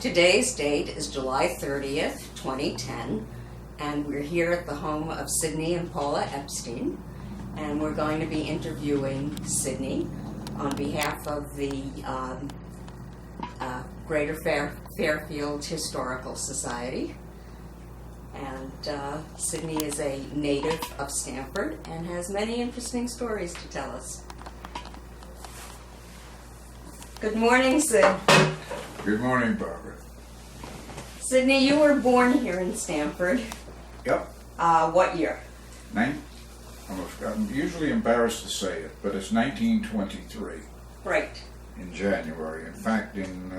Today's date is July 30th, 2010, and we're here at the home of Sidney and Paula Epstein, and we're going to be interviewing Sidney on behalf of the Greater Fairfield Historical Society. And Sidney is a native of Stamford and has many interesting stories to tell us. Good morning, Sid. Good morning, Barbara. Sidney, you were born here in Stamford. Yep. What year? I'm usually embarrassed to say it, but it's 1923. Right. In January. In fact, in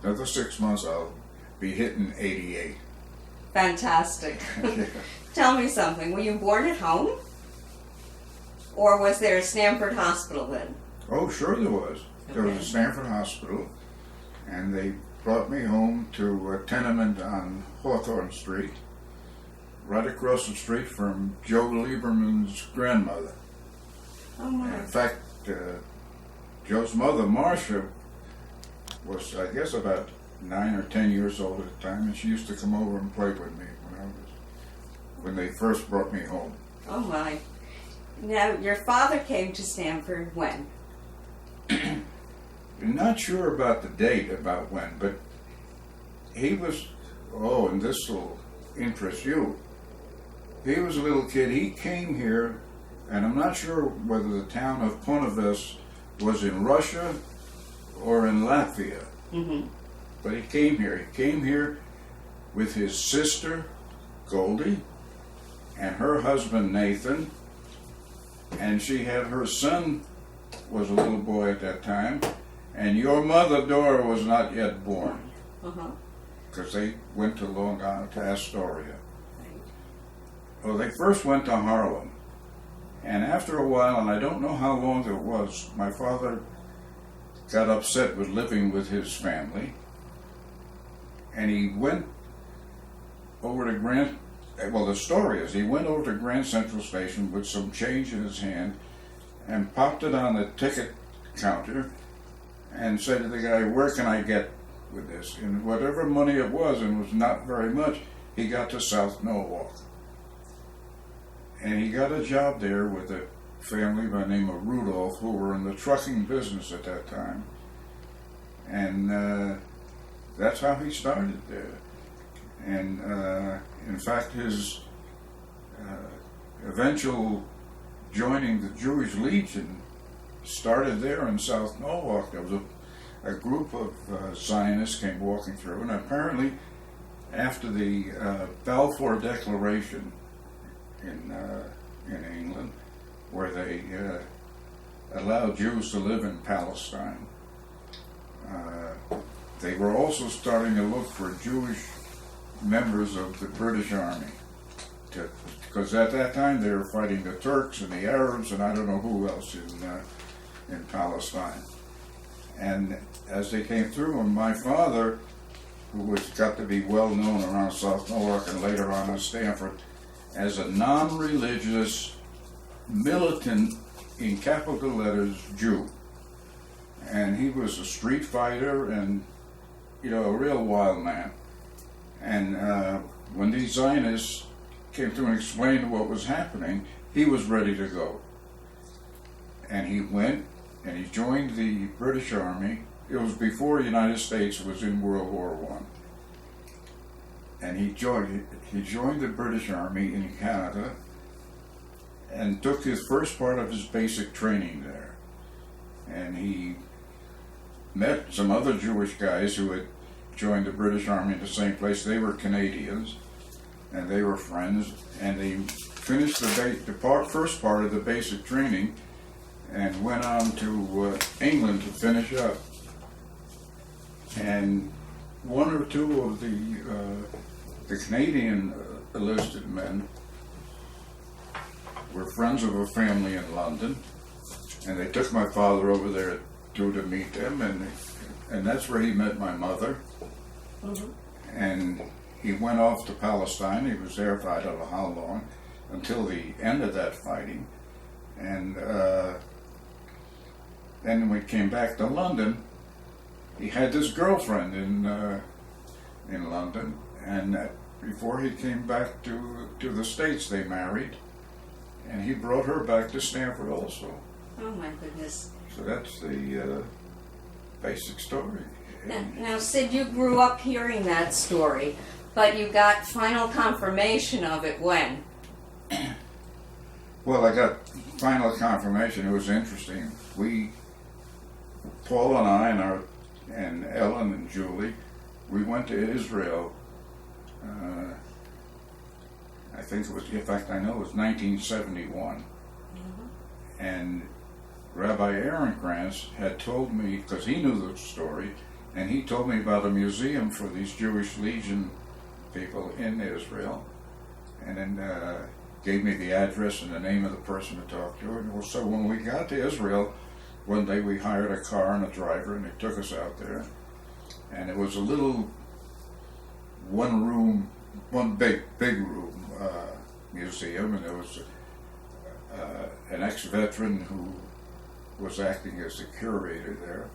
another 6 months, I'll be hitting 88. Fantastic. Yeah. Tell me something. Were you born at home? Or was there a Stamford hospital then? Oh, sure there was. There was a Stamford hospital, and they brought me home to a tenement on Hawthorne Street, right across the street from Joe Lieberman's grandmother. Oh my. And in fact, Joe's mother, Marcia, was, I guess, about 9 or 10 years old at the time, and she used to come over and play with me when they first brought me home. Oh my. Now, your father came to Stamford when? I'm not sure about the date about when, but he was, and this will interest you. He was a little kid. He came here, and I'm not sure whether the town of Ponevezh was in Russia or in Latvia. Mm-hmm. But he came here. He came here with his sister, Goldie, and her husband, Nathan, and she had her son, was a little boy at that time, and your mother, Dora, was not yet born. Uh-huh. Because they went to Long Island, to Astoria. Well, they first went to Harlem, and after a while, and I don't know how long it was, my father got upset with living with his family, and he went over to the story is he went over to Grand Central Station with some change in his hand and popped it on the ticket counter and said to the guy, "Where can I get with this?" And whatever money it was, and it was not very much, he got to South Norwalk. And he got a job there with a family by the name of Rudolph, who were in the trucking business at that time. And that's how he started there. And in fact, his eventual joining the Jewish Legion started there in South Norwalk. There was a group of Zionists came walking through, and apparently after the Balfour Declaration in England, where they allowed Jews to live in Palestine, they were also starting to look for Jewish members of the British Army, because at that time they were fighting the Turks and the Arabs and I don't know who else in Palestine. And as they came through, and my father, who was got to be well known around South Norwalk and later on in Stamford as a non-religious, militant, in capital letters, Jew. And he was a street fighter and, a real wild man. And when these Zionists came through and explained what was happening, he was ready to go. And he went and he joined the British Army. It was before the United States was in World War I. And he joined the British Army in Canada and took his first part of his basic training there. And he met some other Jewish guys who had joined the British Army in the same place. They were Canadians, and they were friends, and they finished the first part of the basic training and went on to England to finish up. And one or two of the Canadian enlisted men were friends of a family in London, and they took my father over there to meet them, and that's where he met my mother. Mm-hmm. And he went off to Palestine. He was there for I don't know how long, until the end of that fighting. And then we came back to London, he had this girlfriend in London, and before he came back to the States, they married, and he brought her back to Stamford also. Oh my goodness. So that's the basic story. Now, Sid, you grew up hearing that story, but you got final confirmation of it when? Well, I got final confirmation. It was interesting. Paul and I and Ellen and Julie, we went to Israel. I think it was, in fact, I know it was 1971. And Rabbi Aaron Krantz had told me, because he knew the story, and he told me about a museum for these Jewish Legion people in Israel, and then gave me the address and the name of the person to talk to. And so when we got to Israel, one day we hired a car and a driver, and they took us out there. And it was a little one big room museum, and there was an ex-veteran who was acting as the curator there.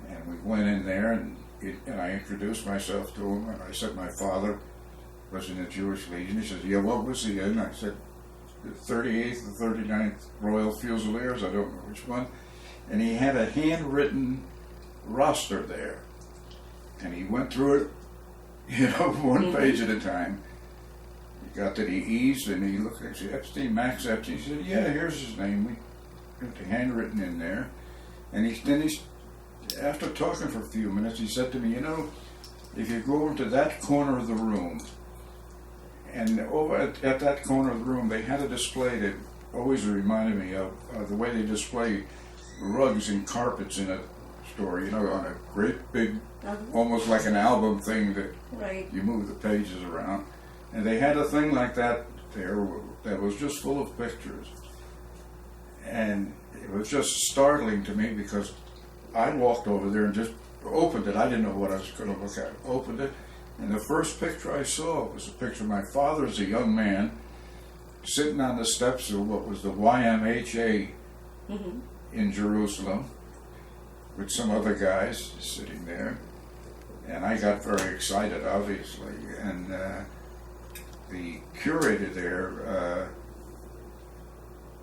And we went in there, and I introduced myself to him, and I said my father was in the Jewish Legion. He said, yeah, what was he in? I said, the 38th or 39th Royal Fusiliers, I don't know which one. And he had a handwritten roster there. And he went through it, one page at a time. He got to the E's, and he looked at Epstein, Max Epstein. He said, yeah, here's his name. We got the handwritten in there. And then after talking for a few minutes, he said to me, if you go into that corner of the room, and over at that corner of the room, they had a display that always reminded me of the way they display rugs and carpets in a store, on a great big, almost like an album thing that you move the pages around. And they had a thing like that there that was just full of pictures. And it was just startling to me because I walked over there and just opened it. I didn't know what I was going to look at. Opened it, and the first picture I saw was a picture of my father as a young man sitting on the steps of what was the YMHA in Jerusalem with some other guys sitting there. And I got very excited, obviously. And the curator there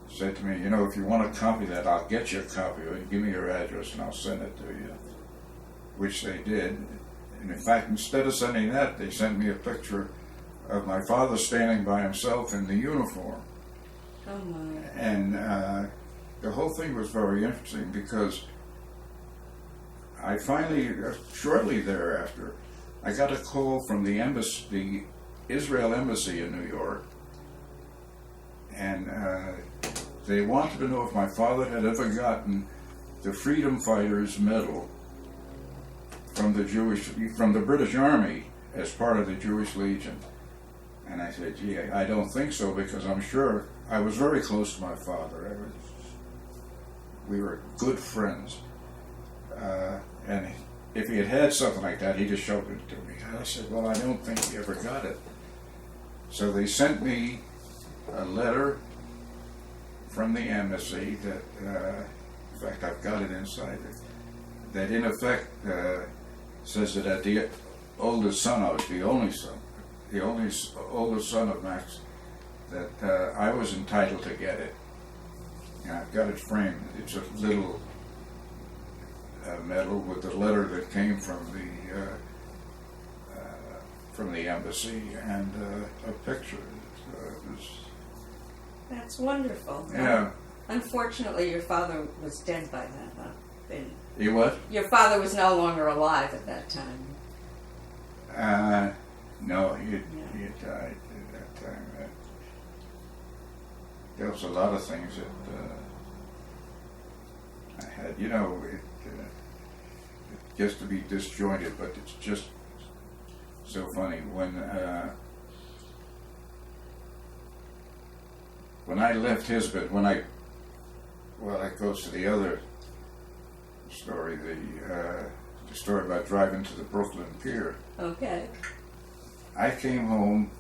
said to me, if you want a copy of that, I'll get you a copy of it. Give me your address and I'll send it to you, which they did. And in fact, instead of sending that, they sent me a picture of my father standing by himself in the uniform. Oh my. And the whole thing was very interesting because I finally, shortly thereafter, I got a call from the embassy, the Israel embassy in New York, and they wanted to know if my father had ever gotten the Freedom Fighters Medal from the British Army as part of the Jewish Legion. And I said, gee, I don't think so, because I'm sure I was very close to my father. We were good friends. And if he had had something like that, he just showed it to me. And I said, well, I don't think he ever got it. So they sent me a letter from the embassy that, in fact, I've got it inside it, that in effect says that the oldest son, I was the only son, oldest son of Max, that I was entitled to get it. And I've got it framed. It's a little medal with the letter that came from the embassy and a picture. That's wonderful. Yeah. Unfortunately, your father was dead by then, huh? He what? Your father was no longer alive at that time. No, he had died at that time. There was a lot of things that I had. Just to be disjointed, but it's just so funny when I left Hisbit, that goes to the other story, the story about driving to the Brooklyn Pier. Okay. I came home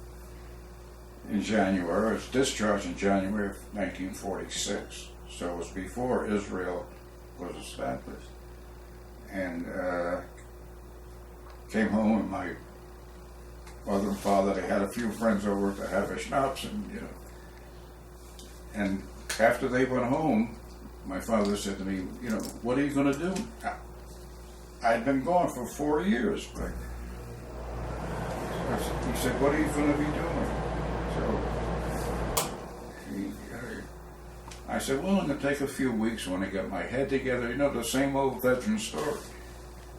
in January. I was discharged in January of 1946, so it was before Israel was established. and came home, and my mother and father, they had a few friends over to have a schnapps, and and after they went home, my father said to me, what are you going to do? I'd been gone for 4 years, but he said, what are you going to be doing? So I said, well, I'm going to take a few weeks when I get my head together. The same old veteran story.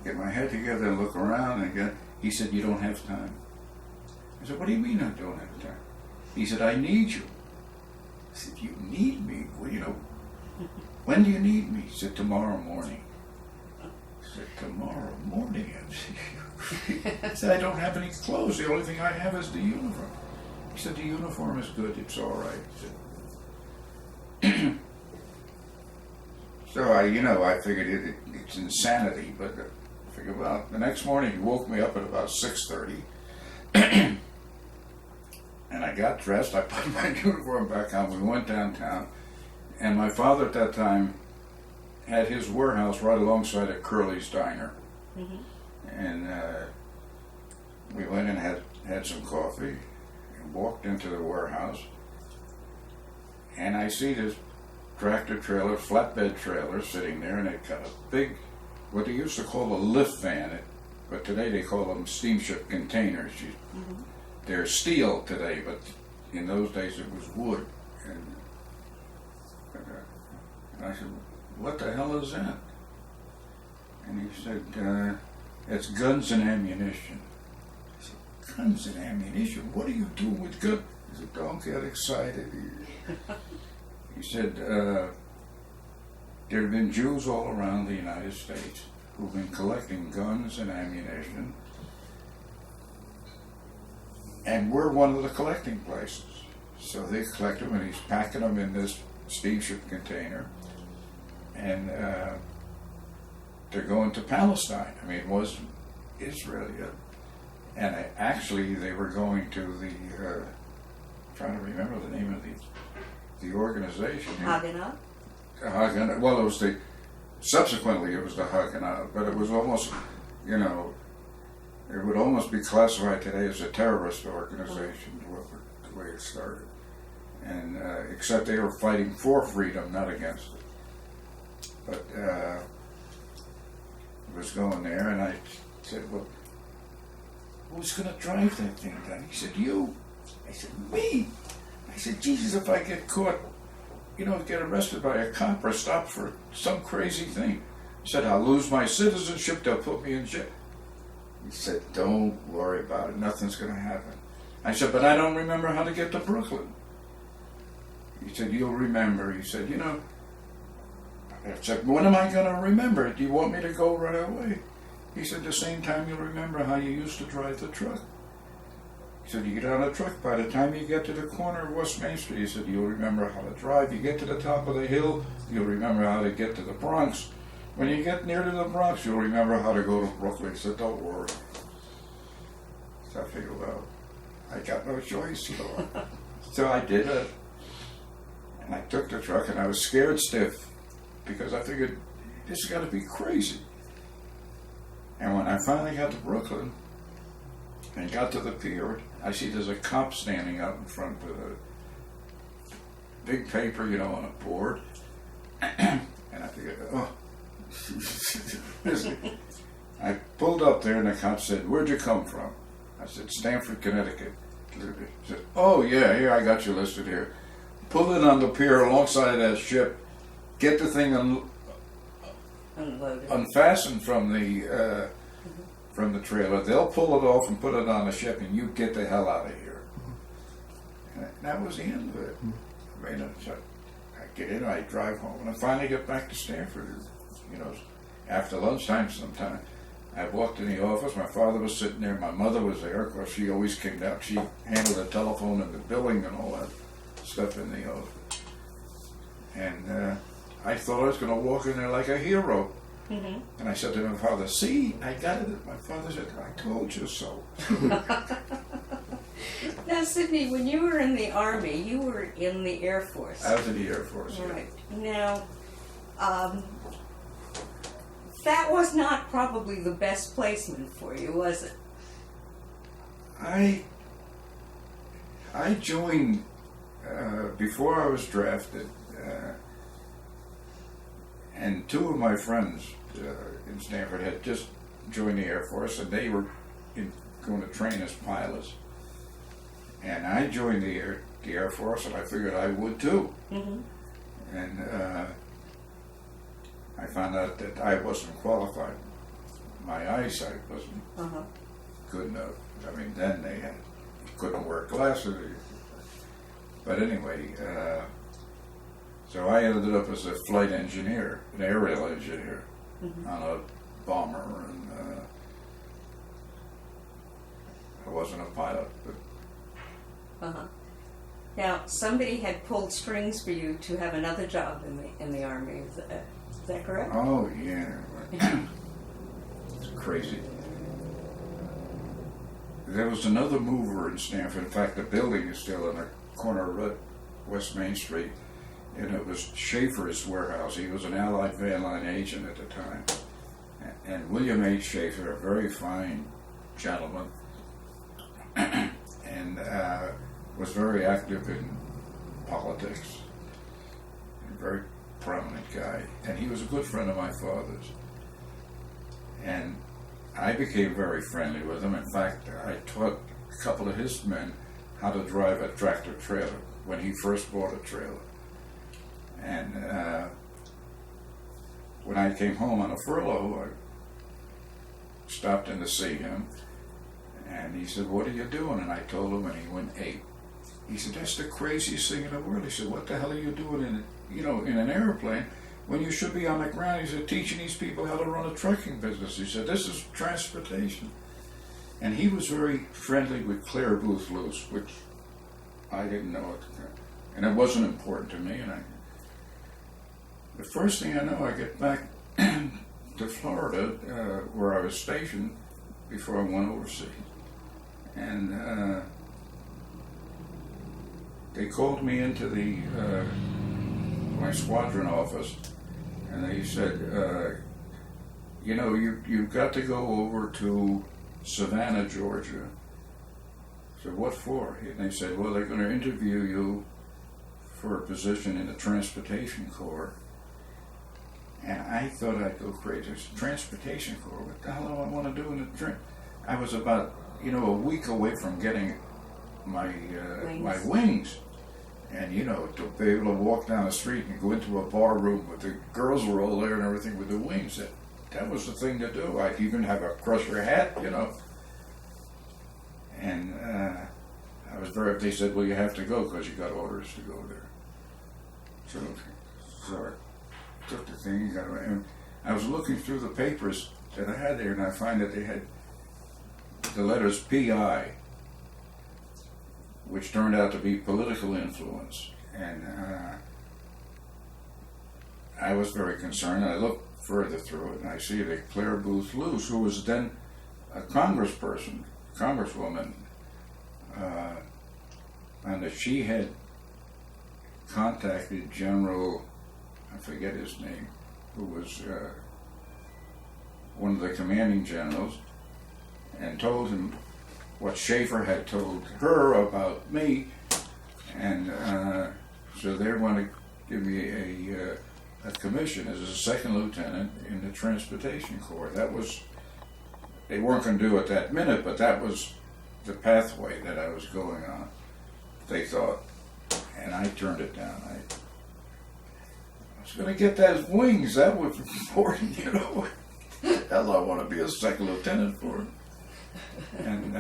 Get my head together and look around and he said, you don't have time. I said, what do you mean I don't have time? He said, I need you. I said, you need me? Well, when do you need me? He said, tomorrow morning. I said, tomorrow morning? I said, I don't have any clothes. The only thing I have is the uniform. He said, the uniform is good. It's all right. He said, so I figured it's insanity, but I figured, well, the next morning he woke me up at about 6:30. And I got dressed, I put my uniform back on, we went downtown, and my father at that time had his warehouse right alongside of Curly's Diner. Mm-hmm. And we went and had some coffee, and walked into the warehouse, and I see this tractor trailer, flatbed trailer sitting there, and it got a big, what they used to call a lift van, but today they call them steamship containers. Mm-hmm. They're steel today, but in those days it was wood. And I said, what the hell is that? And he said, it's guns and ammunition. I said, guns and ammunition? What are you doing with guns? He said, don't get excited. He said, there have been Jews all around the United States who've been collecting guns and ammunition, and we're one of the collecting places. So they collect them, and he's packing them in this steamship container, and they're going to Palestine. I mean, it was Israel yet. And actually, they were going to the, trying to remember the name of the organization. Haganah? Haganah. Well, it was subsequently it was the Haganah, but it was almost, it would almost be classified today as a terrorist organization, the way it started. And except they were fighting for freedom, not against it. But it was going there, and I said, well, who's going to drive that thing down? He said, you. I said, me? I said, Jesus, if I get caught, get arrested by a cop or stopped for some crazy thing. He said, I'll lose my citizenship, they'll put me in jail. He said, don't worry about it, nothing's going to happen. I said, but I don't remember how to get to Brooklyn. He said, you'll remember. He said, I said, when am I going to remember? Do you want me to go right away? He said, the same time you'll remember how you used to drive the truck. He said, you get on a truck, by the time you get to the corner of West Main Street, he said, you'll remember how to drive. You get to the top of the hill, you'll remember how to get to the Bronx. When you get near to the Bronx, you'll remember how to go to Brooklyn. He said, don't worry. So I figured, well, I got no choice, So I did it. And I took the truck, and I was scared stiff, because I figured, this has got to be crazy. And when I finally got to Brooklyn, and got to the pier, I see there's a cop standing out in front of a big paper, on a board. And I figured, I pulled up there, and the cop said, where'd you come from? I said, Stamford, Connecticut. He said, oh, yeah, here, I got you listed here. Pull it on the pier alongside that ship. Get the thing unfastened from the trailer. They'll pull it off and put it on the ship, and you get the hell out of here. And that was the end of it. I mean, so I get in, I drive home, and I finally get back to Stamford. After lunchtime sometime, I walked in the office. My father was sitting there. My mother was there. Of course, she always came down. She handled the telephone and the billing and all that stuff in the office. And I thought I was going to walk in there like a hero. Mm-hmm. And I said to my father, see, I got it. My father said, I told you so. Now, Sidney, when you were in the Army, you were in the Air Force. I was in the Air Force, right. Yeah. Now, that was not probably the best placement for you, was it? I joined before I was drafted, and two of my friends in Stamford had just joined the Air Force, and they were going to train as pilots. And I joined the Air Force, and I figured I would too. Mm-hmm. And I found out that I wasn't qualified. My eyesight wasn't good enough. I mean, then couldn't wear glasses. But anyway, so I ended up as a flight engineer, an aerial engineer, on a bomber, and I wasn't a pilot. But Now, somebody had pulled strings for you to have another job in the Army. Is that correct? Oh yeah, it's crazy. There was another mover in Stamford. In fact, the building is still in the corner of West Main Street, and it was Schaefer's warehouse. He was an Allied van line agent at the time. And William H. Schaefer, a very fine gentleman, and was very active in politics. A very prominent guy. And he was a good friend of my father's. And I became very friendly with him. In fact, I taught a couple of his men how to drive a tractor trailer when he first bought a trailer. And when I came home on a furlough, I stopped in to see him, and he said, "What are you doing?" And I told him, and he went ape. He said, "That's the craziest thing in the world." He said, "What the hell are you doing in an airplane when you should be on the ground?" He said, "Teaching these people how to run a trucking business." He said, "This is transportation." And he was very friendly with Claire Booth Luce, which I didn't know at the time. And it wasn't important to me. And the first thing I know, I get back to Florida, where I was stationed before I went overseas. And they called me into my squadron office, and they said, you've got to go over to Savannah, Georgia. I said, "What for?" And they said, "Well, they're going to interview you for a position in the Transportation Corps." And I thought I'd go crazy. Transportation Corps? What the hell do I want to do in the train? I was about, a week away from getting my wings. And, to be able to walk down the street and go into a bar room with the girls were all there and everything with the wings. That was the thing to do. I'd even have a crusher hat, And they said, "Well, you have to go because you got orders to go there." So I took the thing, and I was looking through the papers that I had there, and I find that they had the letters PI, which turned out to be political influence. And I was very concerned. I looked further through it, and I see that Claire Booth Luce, who was then a congresswoman, and that she had contacted General, I forget his name, who was one of the commanding generals, and told him what Schaefer had told her about me, and so they want to give me a commission as a second lieutenant in the Transportation Corps. They weren't going to do it that minute, but that was the pathway that I was going on, they thought, and I turned it down. I was going to get those wings. That was important, Hell, I want to be a second lieutenant for it. And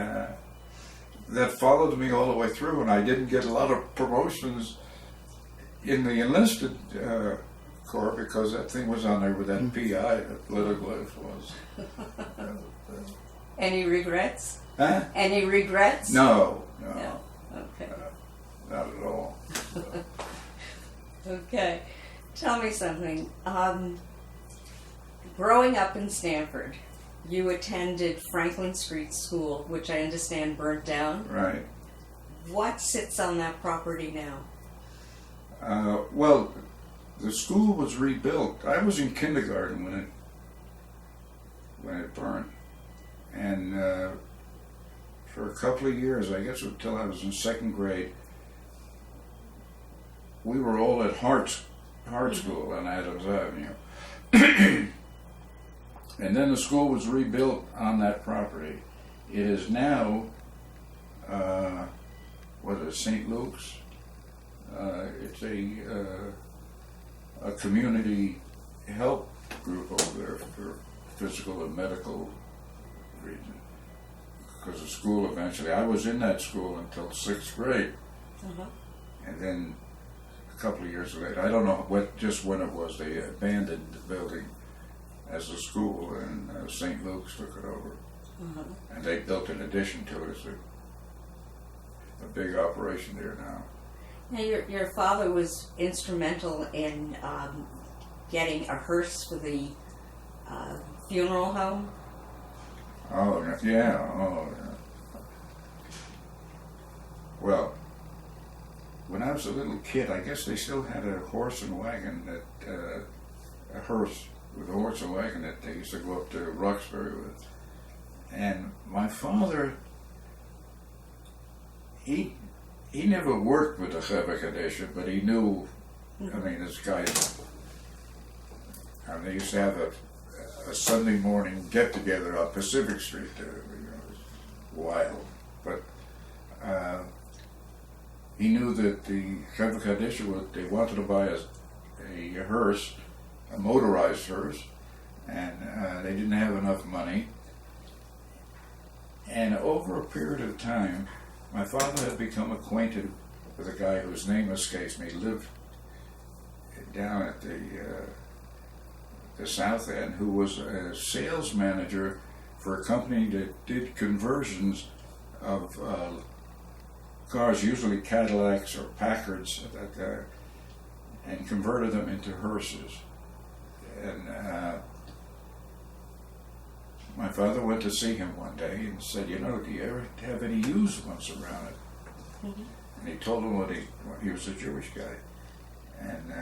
that followed me all the way through, and I didn't get a lot of promotions in the enlisted corps because that thing was on there with that PI, that political influence. Any regrets? Huh? Any regrets? No. Okay. Not at all. Okay. Tell me something. Growing up in Stamford, you attended Franklin Street School, which I understand burnt down. Right. What sits on that property now? Well, the school was rebuilt. I was in kindergarten when when it burned. And for a couple of years, I guess until I was in second grade, we were all at Hart School on Adams Avenue. And then the school was rebuilt on that property. It is now, what is it, St. Luke's? It's a community help group over there for physical and medical reasons. Because the school eventually, I was in that school until sixth grade. And then a couple of years later, I don't know just when it was, they abandoned the building as a school, and St. Luke's took it over. And they built an addition to it. It's a big operation there now. Now, your father was instrumental in getting a hearse for the funeral home? Oh, yeah. Oh, yeah. Well, when I was a little kid, I guess they still had a horse and wagon a hearse with a horse and wagon that they used to go up to Roxbury with. And my father, he never worked with the Chevy Kadesha, but he knew, I mean, this guy, I mean, they used to have a Sunday morning get-together on Pacific Street there, it was wild. But he knew that the Chevy Kadesha, they wanted to buy a hearse, a motorized hearse, and they didn't have enough money. And over a period of time, my father had become acquainted with a guy whose name escapes me. He lived down at the South End, who was a sales manager for a company that did conversions of cars, usually Cadillacs or Packards, and converted them into hearses. And my father went to see him one day and said, "You know, do you ever have any used ones around it?" And he told him he was a Jewish guy. And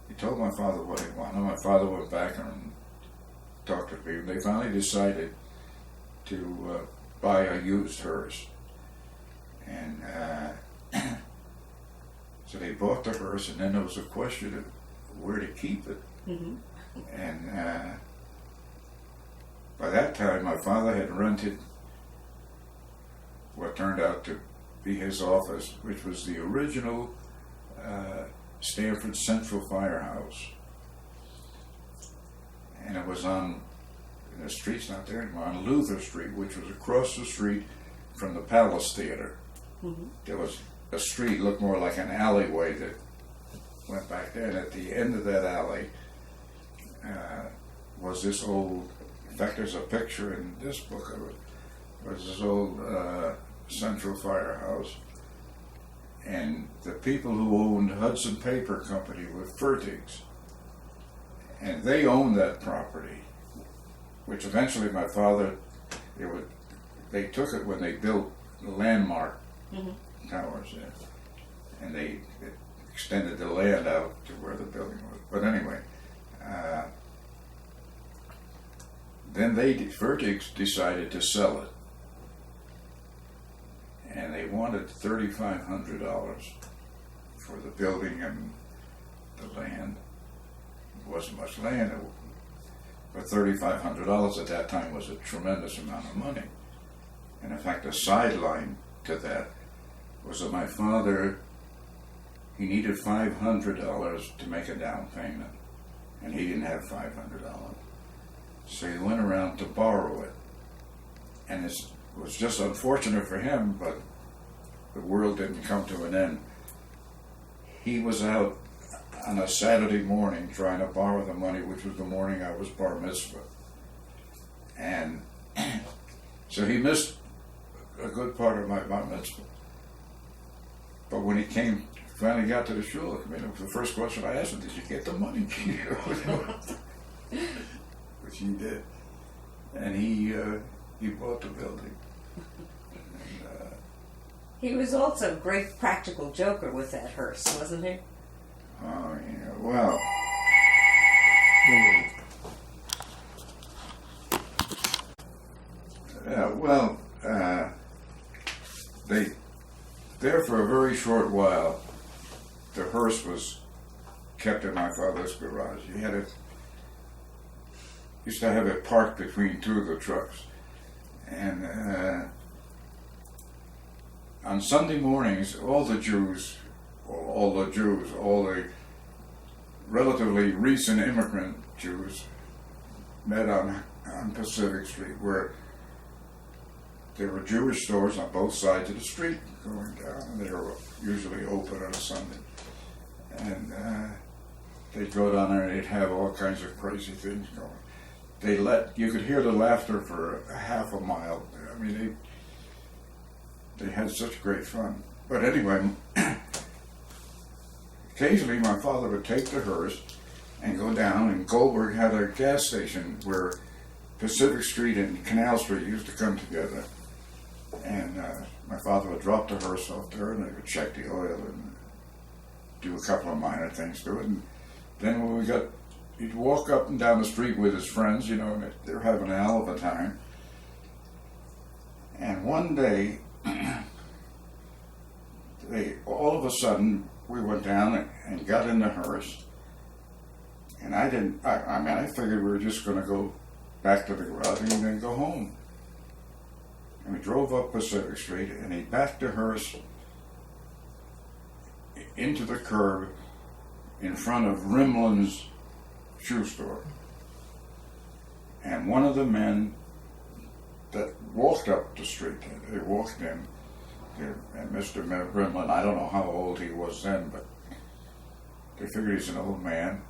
he told my father what he wanted. My father went back and talked to people. They finally decided to buy a used hearse. And so they bought the hearse, and then there was a question of where to keep it. And by that time, my father had rented what turned out to be his office, which was the original Stamford Central Firehouse. And it was in the street's not there anymore, on Luther Street, which was across the street from the Palace Theater. There was a street, looked more like an alleyway that went back there, and at the end of that alley was this old, in fact there's a picture in this book of it, was this old Central Firehouse. And the people who owned Hudson Paper Company were Fertigs. And they owned that property, which eventually my father, they took it when they built the Landmark towers there. And they extended the land out to where the building was. But anyway, then Fertigs decided to sell it. And they wanted $3,500 for the building and the land. It wasn't much land, but $3,500 at that time was a tremendous amount of money. And in fact, a sideline to that was that my father, he needed $500 to make a down payment, and he didn't have $500. So he went around to borrow it. And it was just unfortunate for him, but the world didn't come to an end. He was out on a Saturday morning trying to borrow the money, which was the morning I was bar mitzvah. And so he missed a good part of my bar mitzvah. But when he finally got to the shul, I mean, it was the first question I asked him, "Did you get the money?" Which he did. And he bought the building. And, he was also a great practical joker with that hearse, wasn't he? Oh, yeah, well, for a very short while, the hearse was kept in my father's garage. He had it, used to have it parked between two of the trucks. And on Sunday mornings, all the relatively recent immigrant Jews met on Pacific Street, where there were Jewish stores on both sides of the street going down, and they were usually open on a Sunday. And they'd go down there and they'd have all kinds of crazy things going. You could hear the laughter for a half a mile. I mean, they had such great fun. But anyway, occasionally my father would take the hearse and go down, and Goldberg had a gas station where Pacific Street and Canal Street used to come together. And my father would drop the hearse off there, and they would check the oil and do a couple of minor things to it. And then when he'd walk up and down the street with his friends, and they're having a hell of a time. And one day, all of a sudden, we went down and got in the hearse. And I figured we were just going to go back to the garage and then go home. And we drove up Pacific Street, and he backed the hearse into the curb in front of Rimland's shoe store. And one of the men that walked up the street, they walked in, and Mr. Rimland, I don't know how old he was then, but they figured he's an old man.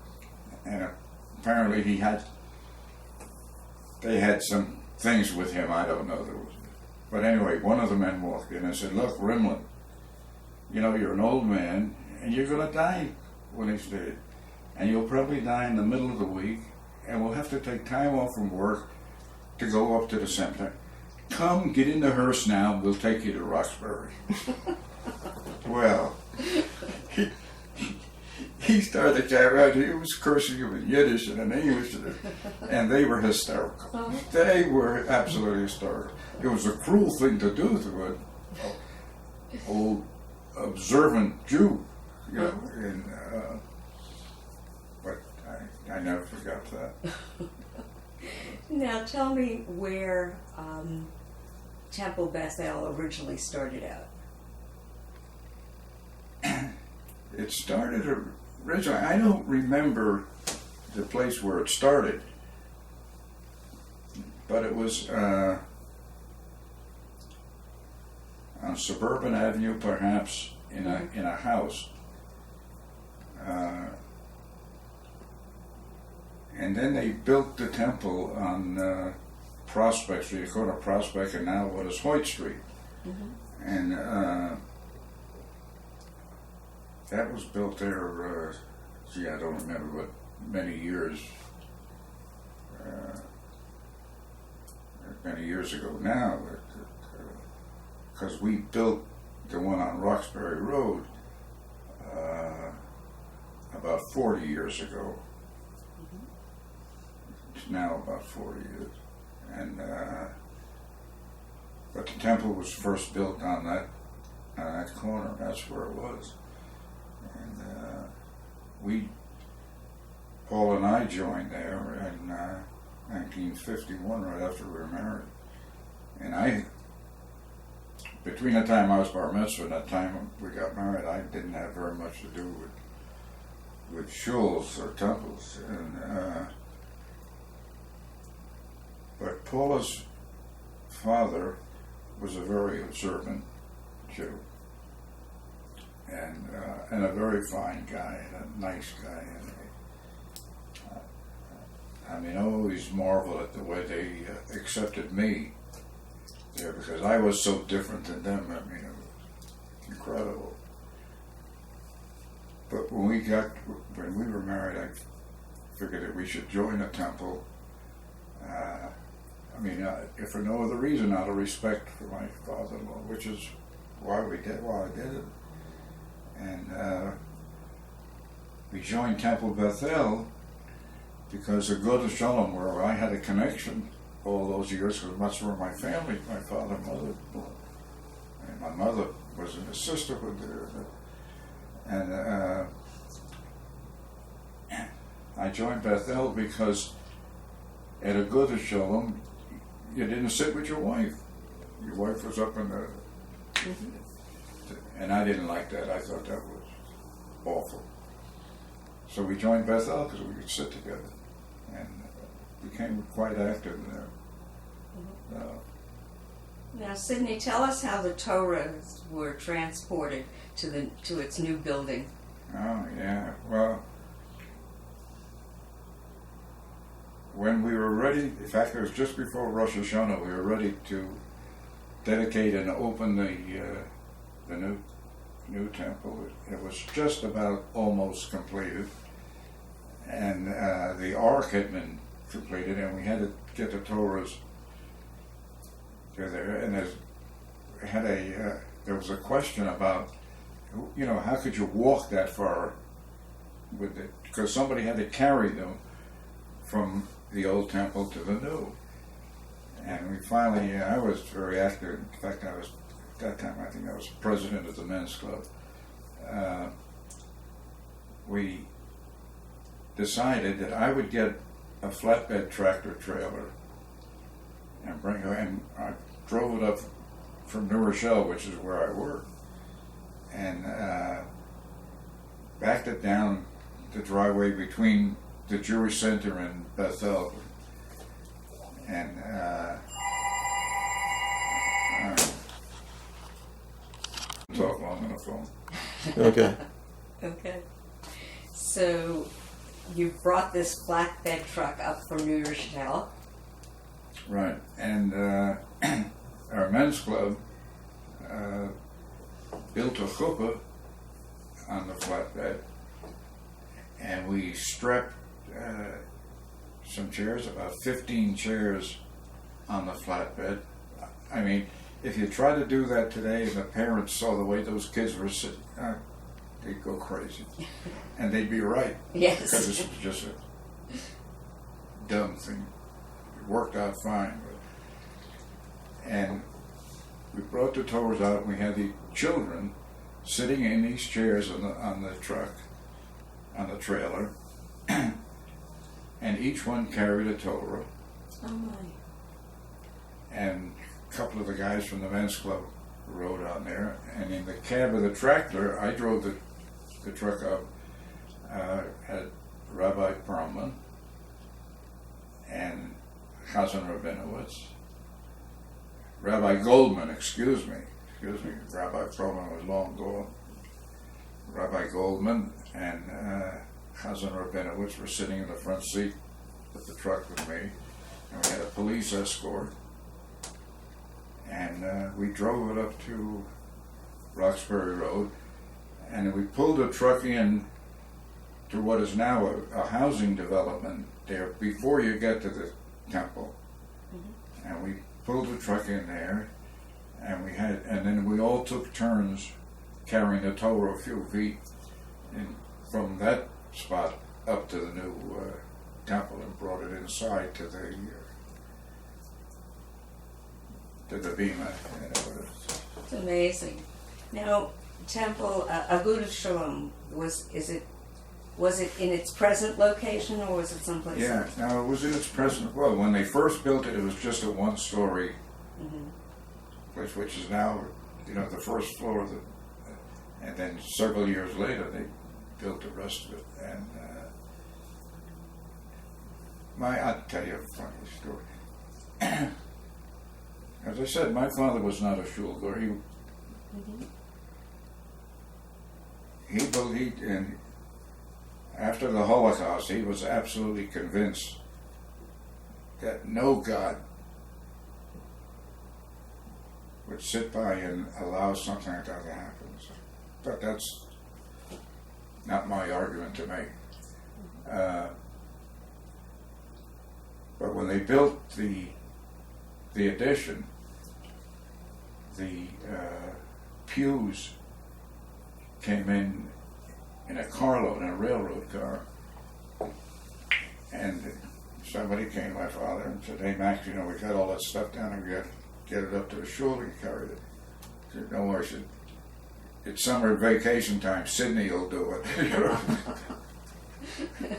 And apparently they had some things with him, I don't know. But anyway, one of the men walked in and said, "Look, Rimland, you're an old man, and you're going to die when he's dead. And you'll probably die in the middle of the week, and we'll have to take time off from work to go up to the cemetery. Come, get in the hearse now, we'll take you to Roxbury." Well, he started to carry out. He was cursing him in Yiddish and in English, and they were hysterical. They were absolutely hysterical. It was a cruel thing to do to an old observant Jew, but I never forgot that. Now tell me where Temple Bethel originally started out. It started originally, I don't remember the place where it started, but it was on Suburban Avenue, perhaps in a house, and then they built the temple on Prospect Street, the corner of Prospect, and now what is Hoyt Street, and that was built there. I don't remember what many years ago now, because we built the one on Roxbury Road about 40 years ago. It's now about 40 years, and but the temple was first built on that corner. That's where it was, and Paul and I joined there in 1951, right after we were married. And between the time I was bar mitzvah and the time we got married, I didn't have very much to do with shuls or temples. But Paula's father was a very observant Jew, and a very fine guy, and a nice guy. And I always marvel at the way they accepted me there, because I was so different than them. It was incredible. But when we were married, I figured that we should join a temple. If for no other reason, out of respect for my father-in-law, which is why I did it. And we joined Temple Bethel because of Good Shalom, where I had a connection all those years, because that's where my family, my father and mother, and my mother was in a sisterhood there. And I joined Bethel because at a Goethe show, you didn't sit with your wife. Your wife was up in the... And I didn't like that. I thought that was awful. So we joined Bethel because we could sit together. And became quite active there. Now, Sidney, tell us how the Torahs were transported to its new building. Oh, yeah. Well, when we were ready, in fact, it was just before Rosh Hashanah, we were ready to dedicate and open the new temple. It was just about almost completed, and the Ark had been completed, and we had to get the Torahs to there. And there was a question about, how could you walk that far with it? Because somebody had to carry them from the old temple to the new. And we finally, I was very active. In fact, at that time, I think I was president of the men's club. We decided that I would get a flatbed tractor trailer and bring her, and I drove it up from New Rochelle, which is where I work, and backed it down the driveway between the Jewish Center and Bethel, and talk long on the phone. Okay. Okay. So you brought this flatbed truck up from New Rochelle. Right, and our men's club built a chuppah on the flatbed, and we strapped some chairs, about 15 chairs on the flatbed. I mean, if you try to do that today and the parents saw the way those kids were sitting, they'd go crazy. And they'd be right. Yes. Because this was just a dumb thing. It worked out fine. And we brought the Torahs out, and we had the children sitting in these chairs on the truck, on the trailer, and each one carried a Torah. Oh my. And a couple of the guys from the men's club rode on there, and in the cab of the tractor, I drove the truck up, had Rabbi Perlman and Chazan Rabinowitz, Rabbi Goldman, excuse me, Rabbi Perlman was long gone. Rabbi Goldman and Chazan Rabinowitz were sitting in the front seat of the truck with me, and we had a police escort. And we drove it up to Roxbury Road, and we pulled the truck in to what is now a housing development there before you get to the temple. Mm-hmm. And we pulled the truck in there, and then we all took turns carrying the Torah a few feet from that spot up to the new temple, and brought it inside to the bima. It's amazing. Now, temple Agudath Shalom, was it in its present location, or was it someplace else? Yeah, no, it was in its present. Well, when they first built it, it was just a one-story place, which is now, the first floor. And then several years later, they built the rest of it. And I'll tell you a funny story. As I said, my father was not a shul goer. He believed in, after the Holocaust, he was absolutely convinced that no God would sit by and allow something like that to happen. But that's not my argument to make. But when they built the addition, the pews came in a carload, in a railroad car, and somebody came to my father and said, "Hey Max, we got all that stuff down, and we got to get it up to the shul and carry it." I said, "No, I said, it's summer vacation time. Sidney will do it. You know?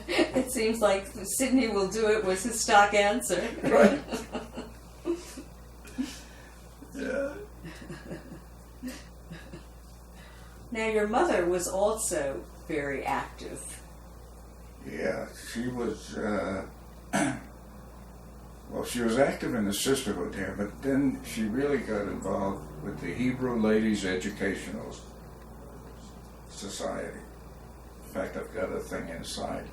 It seems like Sidney will do it was his stock answer. Right. Yeah. Now, your mother was also very active. Yeah, she was. Well, she was active in the sisterhood there, but then she really got involved with the Hebrew Ladies Educational Society. In fact, I've got a thing inside.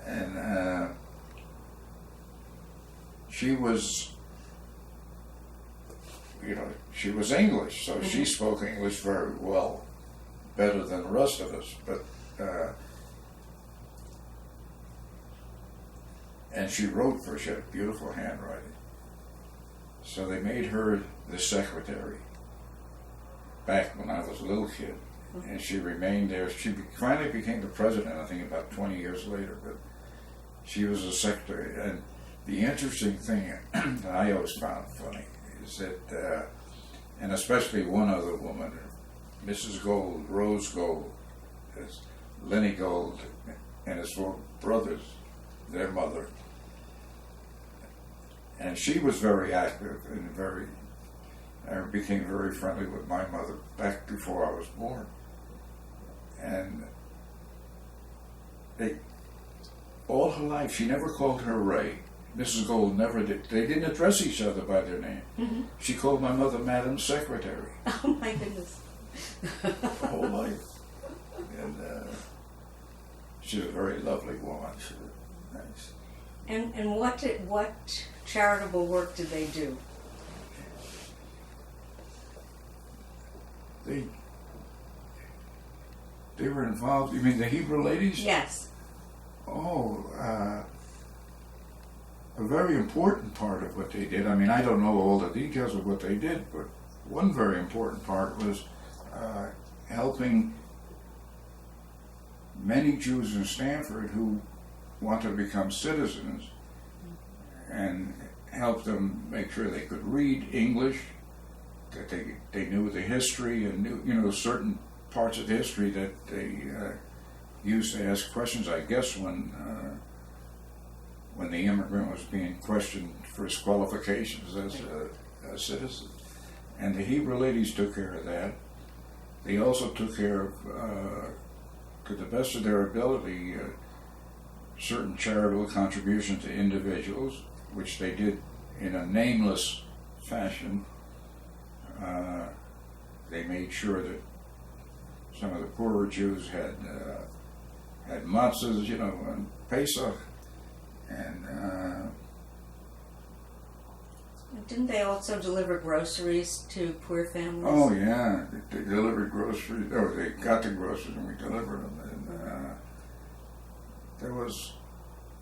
And she was, you know, she was English, so she spoke English very well, better than the rest of us. But and she wrote for, she had beautiful handwriting. So they made her the secretary back when I was a little kid. And she remained there. She finally became the president, I think, about 20 years later. But she was a secretary. And the interesting thing that I always found funny is that, and especially one other woman, Mrs. Gold, Rose Gold, Lenny Gold, and his four brothers, their mother. And she was very active and became very friendly with my mother back before I was born. And all her life, she never called her Ray. Mrs. Gold never did. They didn't address each other by their name. Mm-hmm. She called my mother Madam Secretary. Oh my goodness. Her whole life. And she's a very lovely woman. She was nice. And what charitable work did they do? They were involved. You mean the Hebrew ladies? Yes. Oh, a very important part of what they did. I mean, I don't know all the details of what they did, but one very important part was helping many Jews in Stamford who wanted to become citizens, and help them make sure they could read English, that they knew the history and knew, you know, certain parts of history that they used to ask questions, I guess, when the immigrant was being questioned for his qualifications as a citizen. And the Hebrew ladies took care of that. They also took care of, to the best of their ability, certain charitable contributions to individuals, which they did in a nameless fashion. They made sure that some of the poorer Jews had matzahs, you know, and Pesach, and didn't they also deliver groceries to poor families? oh yeah, they delivered groceries. Oh, they got the groceries and we delivered them. And there was,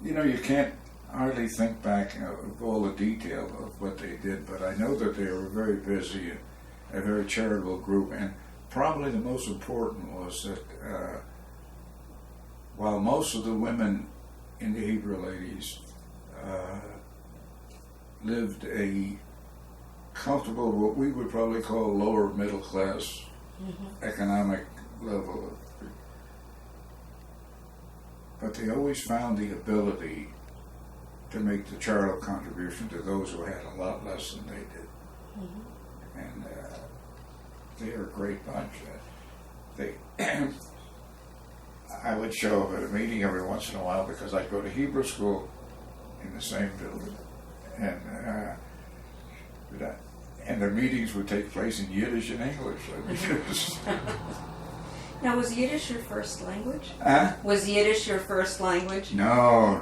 you know, you can't hardly think back of all the detail of what they did, but I know that they were very busy and a very charitable group. And probably the most important was that while most of the women in the Hebrew ladies lived a comfortable, what we would probably call lower middle class economic level, but they always found the ability to make the charitable contribution to those who had a lot less than they did. Mm-hmm. And they are a great bunch. I would show up at a meeting every once in a while because I'd go to Hebrew school in the same building. And their meetings would take place in Yiddish and English. Now, was Yiddish your first language? Huh? Was Yiddish your first language? No.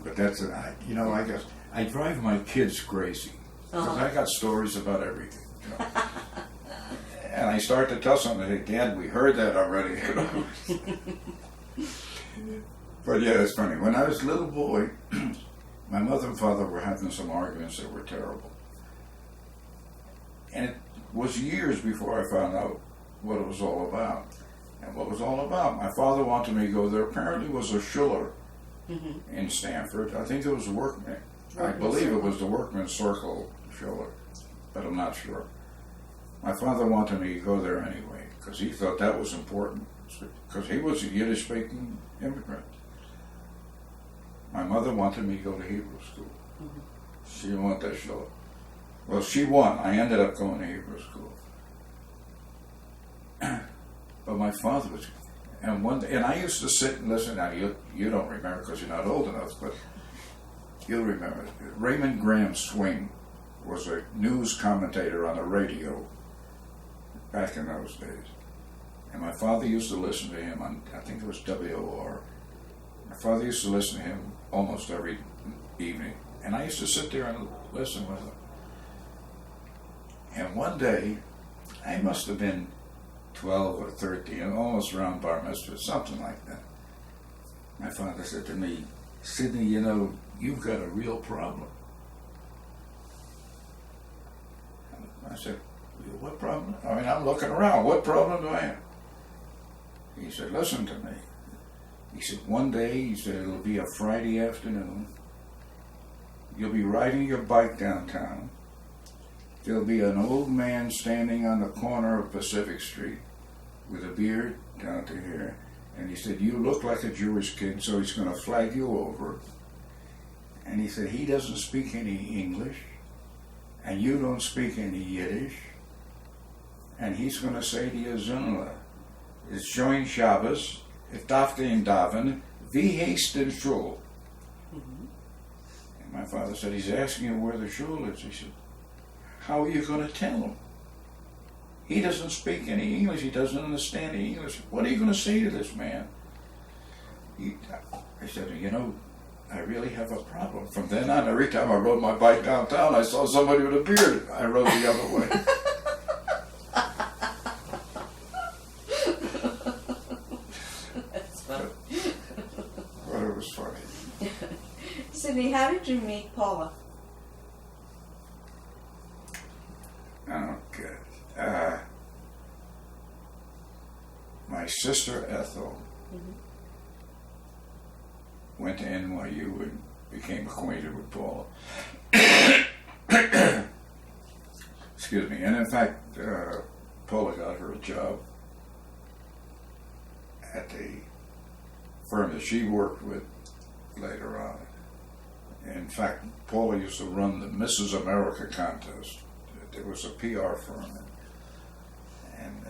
But that's you know, I guess I drive my kids crazy because I got stories about everything. You know? And I start to tell something, they say, "Dad, we heard that already." You know? But yeah, it's funny. When I was a little boy, my mother and father were having some arguments that were terrible. And it was years before I found out what it was all about. And what it was all about, my father wanted me to go there. Apparently it was a schuler in Stamford. I think it was a workman. I believe it was the Workman's Circle schuler, but I'm not sure. My father wanted me to go there anyway, because he thought that was important, because he was a Yiddish-speaking immigrant. My mother wanted me to go to Hebrew school. Mm-hmm. She didn't want that show. Well, she won. I ended up going to Hebrew school. But my father was, and I used to sit and listen. Now, you don't remember because you're not old enough, but you'll remember. Raymond Graham Swing was a news commentator on the radio back in those days. And my father used to listen to him on, I think it was WOR. My father used to listen to him almost every evening. And I used to sit there and listen with him. And one day, I must have been 12 or 13, almost around bar mitzvah, something like that. My father said to me, Sidney, you know, you've got a real problem. I said, what problem? I mean, I'm looking around. What problem do I have? He said, listen to me. He said, one day, he said, it'll be a Friday afternoon. You'll be riding your bike downtown. There'll be an old man standing on the corner of Pacific Street with a beard down to here. And he said, you look like a Jewish kid, so he's going to flag you over. And he said, he doesn't speak any English, and you don't speak any Yiddish. And he's going to say to you, Zunla, it's showing Shabbos, if dafte in Davin, wie heißt den Shul? And my father said, he's asking you where the shul is. He said, how are you going to tell him? He doesn't speak any English. He doesn't understand any English. What are you going to say to this man? I said, you know, I really have a problem. From then on, every time I rode my bike downtown, I saw somebody with a beard. I rode the other way. That's funny. But it was funny. Sidney, how did you meet Paula? Okay. My sister Ethel went to NYU and became acquainted with Paula. Excuse me. And in fact, Paula got her a job at the firm that she worked with later on. In fact, Paula used to run the Mrs. America contest. It was a PR firm, and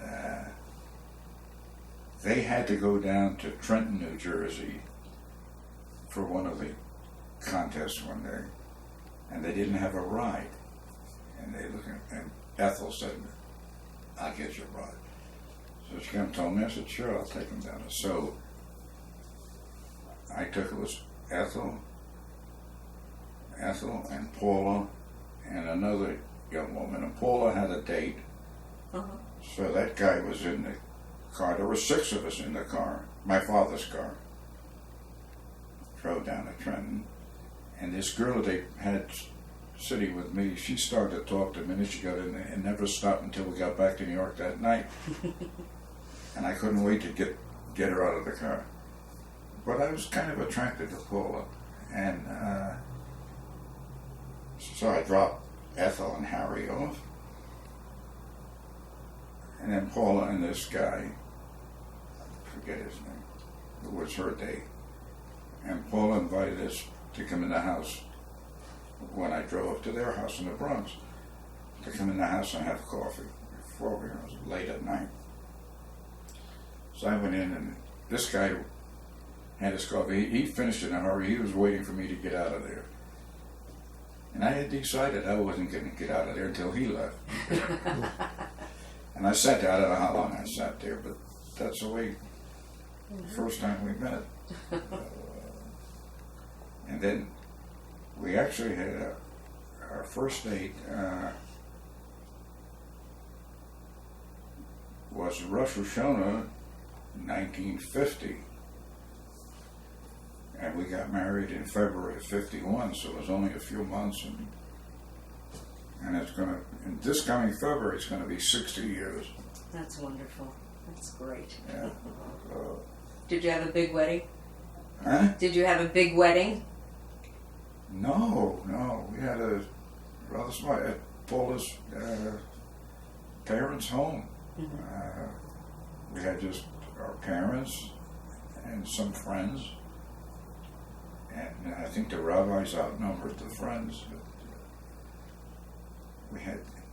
they had to go down to Trenton, New Jersey for one of the contests one day, and they didn't have a ride. And and Ethel said, I'll get you a ride. So she came and told me. I said, sure, I'll take him down. So I took, it was Ethel and Paula and another young woman, and Paula had a date. So that guy was in the car. There were 6 of us in the car, my father's car. Drove down to Trenton, and this girl they had sitting with me, she started to talk to me, and she got in there and never stopped until we got back to New York that night. And I couldn't wait to get her out of the car. But I was kind of attracted to Paula, and so I dropped Ethel and Harry off, and then Paula and this guy, I forget his name, it was her date, and Paula invited us to come in the house when I drove up to their house in the Bronx, to come in the house and have coffee before we were late at night. So I went in, and this guy had his coffee. He finished in a hurry. He was waiting for me to get out of there. And I had decided I wasn't going to get out of there until he left. And I sat there. I don't know how long I sat there, but that's the way, the first time we met. And then we actually had our first date was Rosh Hashanah, 1950. And we got married in February of 51, so it was only a few months. And it's going to, in this coming February, it's going to be 60 years. That's wonderful. That's great. Yeah. Did you have a big wedding? Huh? Did you have a big wedding? No. We had a rather small, at Paula's parents' home. We had just our parents and some friends, and I think the rabbis outnumbered the friends.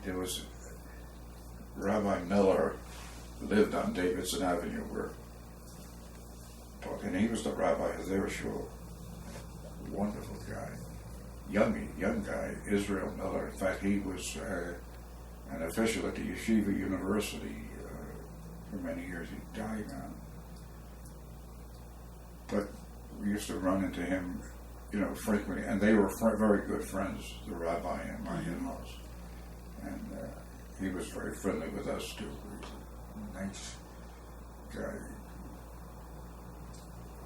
There was Rabbi Miller lived on Davidson Avenue, and he was the rabbi of their shul. Wonderful guy, young guy, Israel Miller. In fact, he was an official at the Yeshiva University for many years. He died now, but we used to run into him, frequently, and they were very good friends, the rabbi and my in-laws, and he was very friendly with us too. He was a nice guy.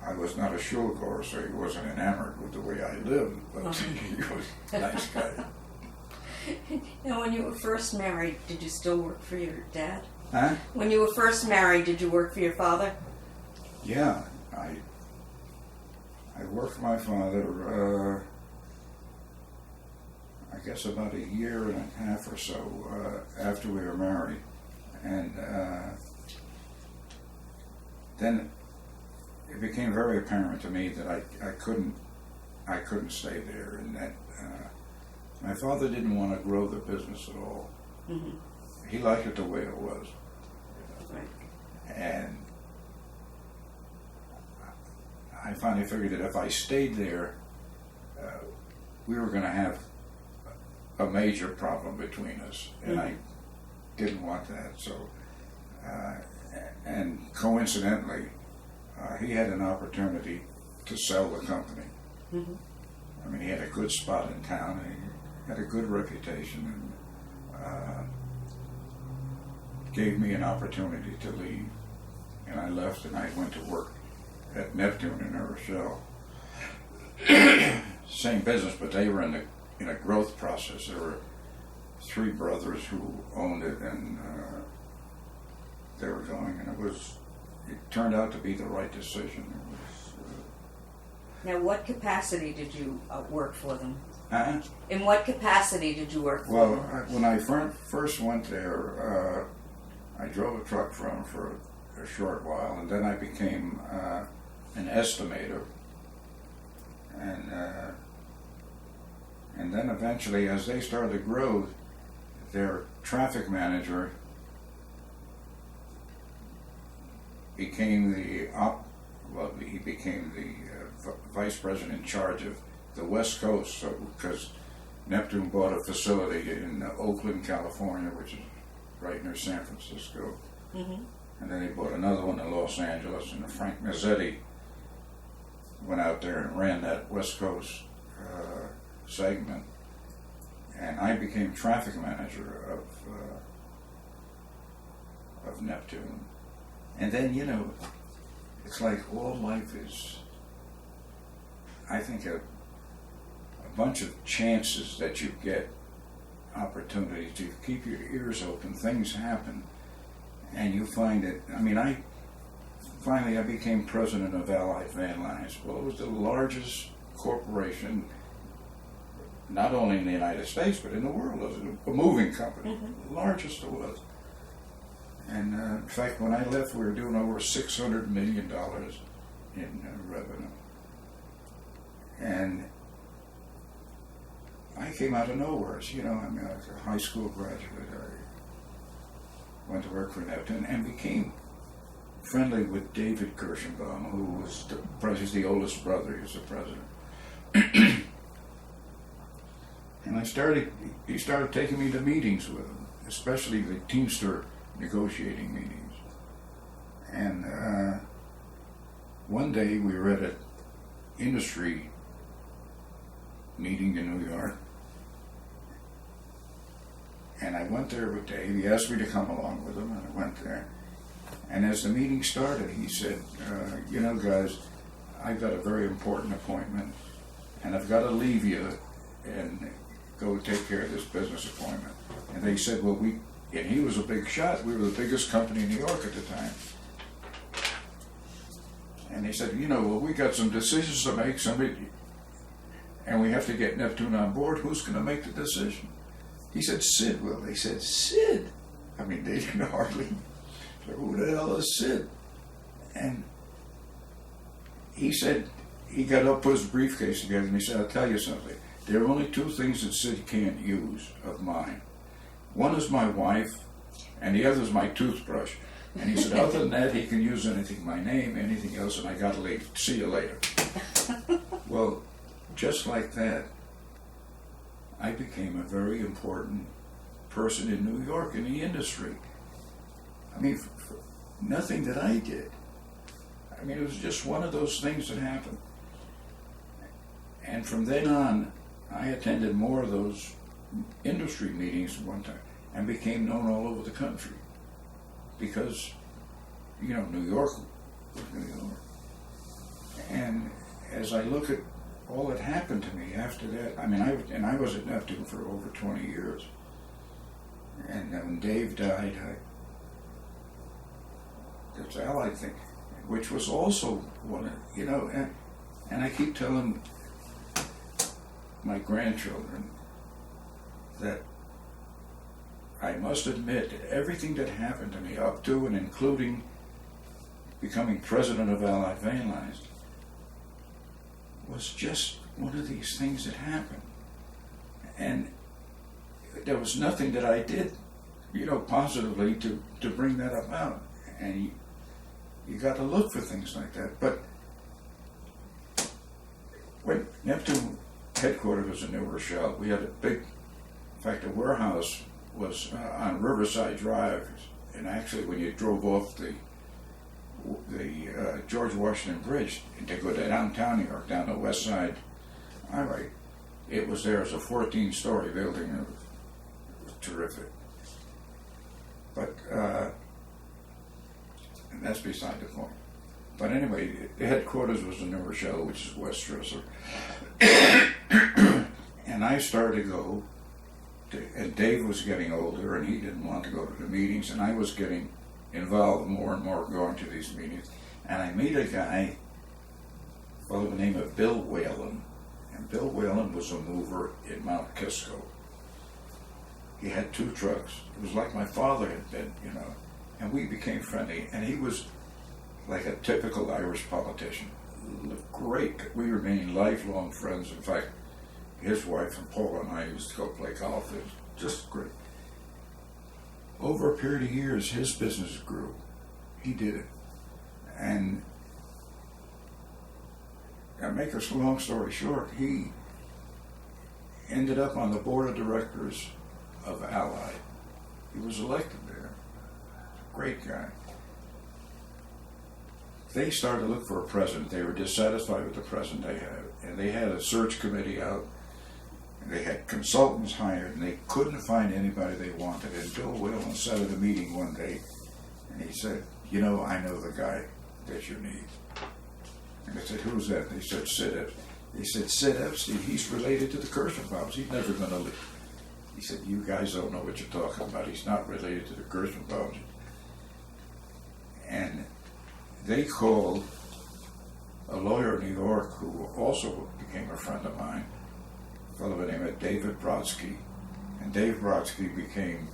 I was not a shul goer, so he wasn't enamored with the way I lived, but he was a nice guy. Now, when you were first married, did you still work for your dad? Huh? When you were first married, did you work for your father? Yeah, I worked for my father, I guess about a year and a half or so after we were married. And then it became very apparent to me that I couldn't stay there, and that my father didn't want to grow the business at all. Mm-hmm. He liked it the way it was. Right. And I finally figured that if I stayed there, we were going to have a major problem between us, and I didn't want that. So, and coincidentally, he had an opportunity to sell the company. Mm-hmm. I mean, he had a good spot in town, and he had a good reputation, and gave me an opportunity to leave. And I left, and I went to work at Neptune in New Rochelle. Same business, but they were in a growth process. There were three brothers who owned it, and they were going, and it turned out to be the right decision. Now, what capacity did you work for them? Huh? In what capacity did you work for them? Well, when I first went there, I drove a truck for them for a short while, and then I became an estimator. And then eventually, as they started to grow, their traffic manager became the vice president in charge of the West Coast. So because Neptune bought a facility in Oakland, California, which is right near San Francisco, mm-hmm. and then he bought another one in Los Angeles, and Frank Mazzetti went out there and ran that West Coast segment, and I became traffic manager of Neptune. And then, it's like all life is, I think, a bunch of chances that you get, opportunities to keep your ears open. Things happen, and you find it. I mean, I became president of Allied Van Lines. Well, it was the largest corporation, not only in the United States, but in the world. It was a moving company, the largest it was. And in fact, when I left, we were doing over $600 million in revenue. And I came out of nowhere. I was a high school graduate. I went to work for Neptune and became friendly with David Kirschenbaum, who was he's the oldest brother. He was the president. And he started taking me to meetings with him, especially the Teamster negotiating meetings. And one day we were at an industry meeting in New York, and I went there with Dave. He asked me to come along with him, and I went there. And as the meeting started, he said, guys, I've got a very important appointment, and I've got to leave you and go take care of this business appointment. And they said, and he was a big shot. We were the biggest company in New York at the time. And he said, we got some decisions to make, and we have to get Neptune on board. Who's going to make the decision? He said, Sid will. They said, Sid? I mean, they didn't hardly say, who the hell is Sid? And he said, he got up, put his briefcase together, and he said, I'll tell you something. There are only two things that Sid can't use of mine. One is my wife, and the other is my toothbrush. And he said, other than that, he can use anything, my name, anything else, and I got to leave. See you later. Well, just like that, I became a very important person in New York in the industry. I mean, for nothing that I did. I mean, it was just one of those things that happened. And from then on, I attended more of those industry meetings one time and became known all over the country. Because, you know, New York was New York. And as I look at all that happened to me after that, I mean, I was at Neptune for over 20 years. And when Dave died, that's Allied thing, which was also one of, you know, and I keep telling my grandchildren that I must admit that everything that happened to me, up to and including becoming president of Allied Van Lines, was just one of these things that happened. And there was nothing that I did, you know, positively to bring that about. And you got to look for things like that. But when Neptune headquarters was in New Rochelle, we had a big, in fact, the warehouse was on Riverside Drive. And actually, when you drove off the George Washington Bridge to go to downtown New York, down the West Side Highway, it was there as a 14-story building. It was terrific. But, and that's beside the point. But anyway, the headquarters was in New Rochelle, which is West Dresser. And I started to go, and Dave was getting older, and he didn't want to go to the meetings, and I was getting involved more and more going to these meetings. And I meet a guy, a fellow by the name of Bill Whalen. And Bill Whalen was a mover in Mount Kisco. He had 2 trucks. It was like my father had been, you know. And we became friendly. And he was like a typical Irish politician. Great. We remained lifelong friends. In fact, his wife and Paul and I used to go play golf. It was just great. Over a period of years, his business grew. He did it. And to make a long story short, he ended up on the board of directors of Allied. He was elected there. Great guy. They started to look for a president. They were dissatisfied with the president they had. And they had a search committee out. And they had consultants hired, and they couldn't find anybody they wanted. And Bill Whalen sat at a meeting one day, and he said, you know, I know the guy that you need. And I said, who's that? And they said, Sid Epstein. They said, Sid Epstein, he's related to the Kirschenbaums. He's never going to live. He said, you guys don't know what you're talking about. He's not related to the Kirschenbaums. And they called a lawyer in New York who also became a friend of mine, a fellow by the name of David Brodsky. And Dave Brodsky became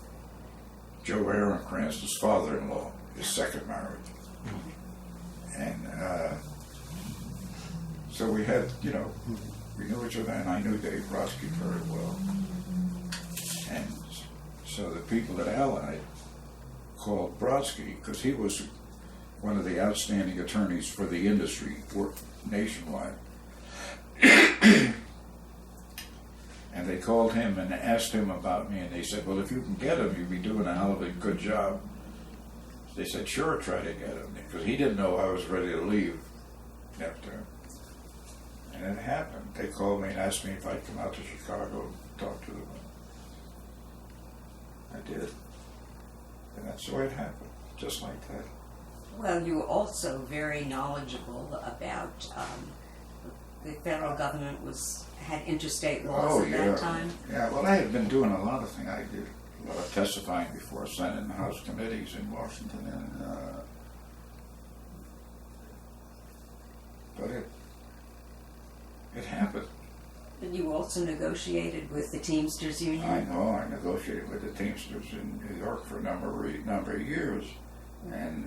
Joe Aaroncrantz's father-in-law, his second marriage. And so we had, you know, we knew each other, and I knew Dave Brodsky very well. And so the people at Allied called Brodsky, because he was one of the outstanding attorneys for the industry nationwide. And they called him and asked him about me, and they said, well, if you can get him, you'd be doing a hell of a good job. They said, sure, try to get him, because he didn't know I was ready to leave Neptune. And it happened. They called me and asked me if I'd come out to Chicago and talk to them. I did. And that's the way it happened, just like that. Well, you were also very knowledgeable about the federal government had interstate laws at that time. Yeah, well, I had been doing a lot of things. I did a lot of testifying before Senate and House committees in Washington, and but it happened. And you also negotiated with the Teamsters Union? I know, I negotiated with the Teamsters in New York for a number of years, and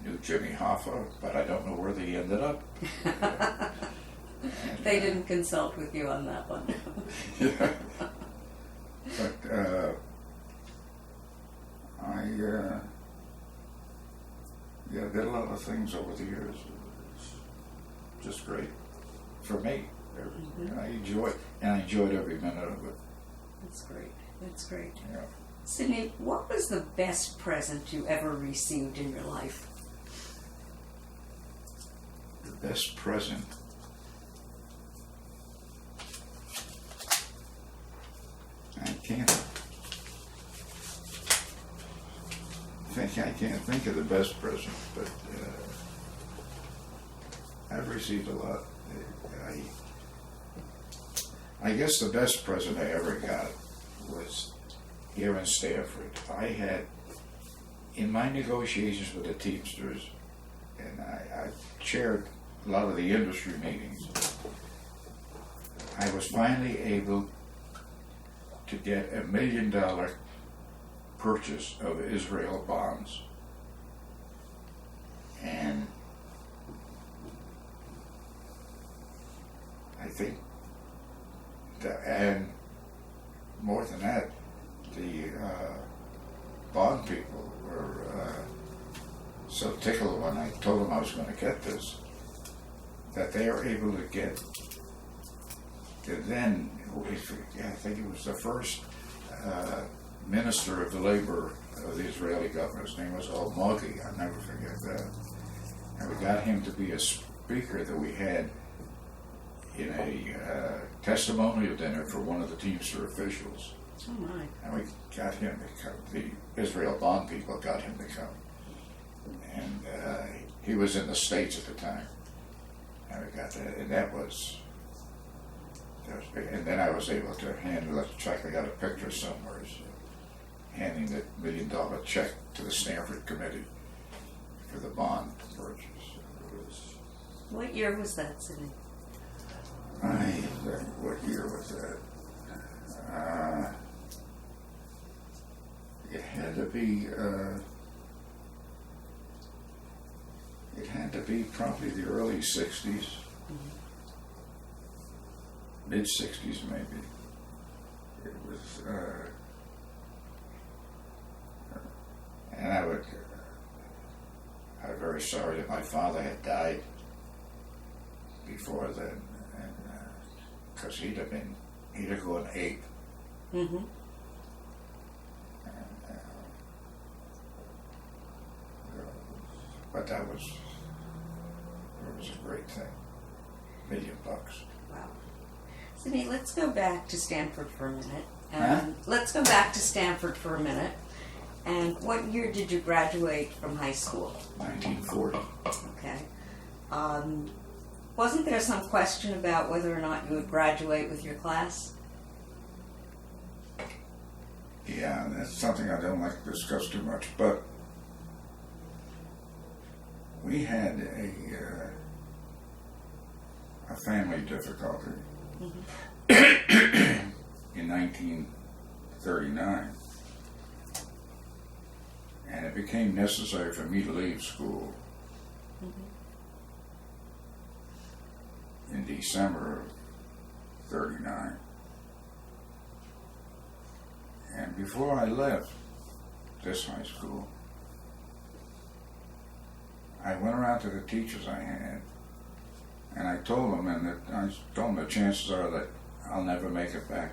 knew Jimmy Hoffa, but I don't know where they ended up. They didn't consult with you on that one. Yeah. But I did a lot of things over the years. It's just great for me. Mm-hmm. I enjoyed every minute of it. That's great. That's great. Yeah. Sidney, what was the best present you ever received in your life? The best present. I can't think of the best present, but I've received a lot. I guess the best present I ever got was here in Stamford. I had, in my negotiations with the Teamsters, and I chaired a lot of the industry meetings, I was finally able to get $1 million purchase of Israel bonds. And I think and more than that, the bond people were so tickled when I told them I was going to get this, that they were able to get, then, I think it was the first minister of the labor of the Israeli government. His name was Al-Moghi, I'll never forget that. And we got him to be a speaker that we had in a testimonial dinner for one of the Teamster officials. Oh my. And we got him to come, the Israel bond people got him to come. And he was in the States at the time. And we got that, and that was big. And then I was able to handle it. I got a picture somewhere, handing the $1 million check to the Stamford committee for the bond purchase. What year was that, Sidney? What year was that? It had to be probably the early 60s. Mm-hmm. Mid-60s maybe. It was, and I'm very sorry that my father had died before then, and because he'd have gone ape. Mm-hmm. And, but it was a great thing. $1 million. Wow. Sidney, let's go back to Stamford for a minute. Huh? Let's go back to Stamford for a minute. And what year did you graduate from high school? 1940. Okay. Wasn't there some question about whether or not you would graduate with your class? Yeah, that's something I don't like to discuss too much, but we had a family difficulty in 1939, and it became necessary for me to leave school in December of 39. And before I left this high school, I went around to the teachers I had, and I told them, the chances are that I'll never make it back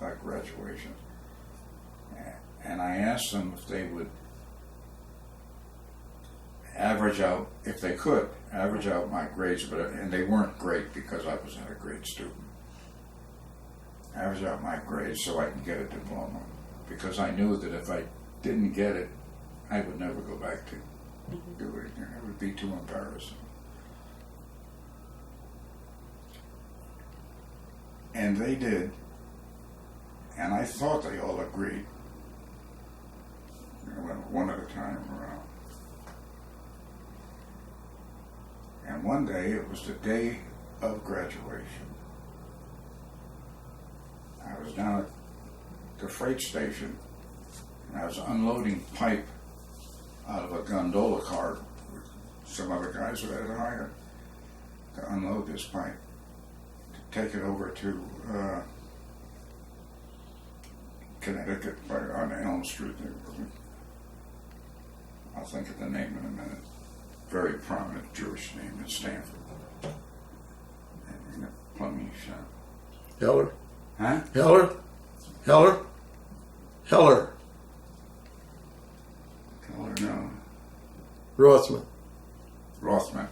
by graduation. And I asked them if they would average out, if they could, average out my grades, and they weren't great because I wasn't a great student. Average out my grades so I can get a diploma, because I knew that if I didn't get it, I would never go back to do it again. It would be too embarrassing. And they did, and I thought they all agreed. I went one at a time around. And And one day, it was the day of graduation. I was down at the freight station, and I was unloading pipe out of a gondola cart with some other guys that I had hired to unload this pipe, to take it over to Connecticut on Elm Street. I'll think of the name in a minute. Very prominent Jewish name in Stamford. In a plumbing shop. Heller? Huh? Heller? Heller? Heller. Heller, no. Rothman. Rothman,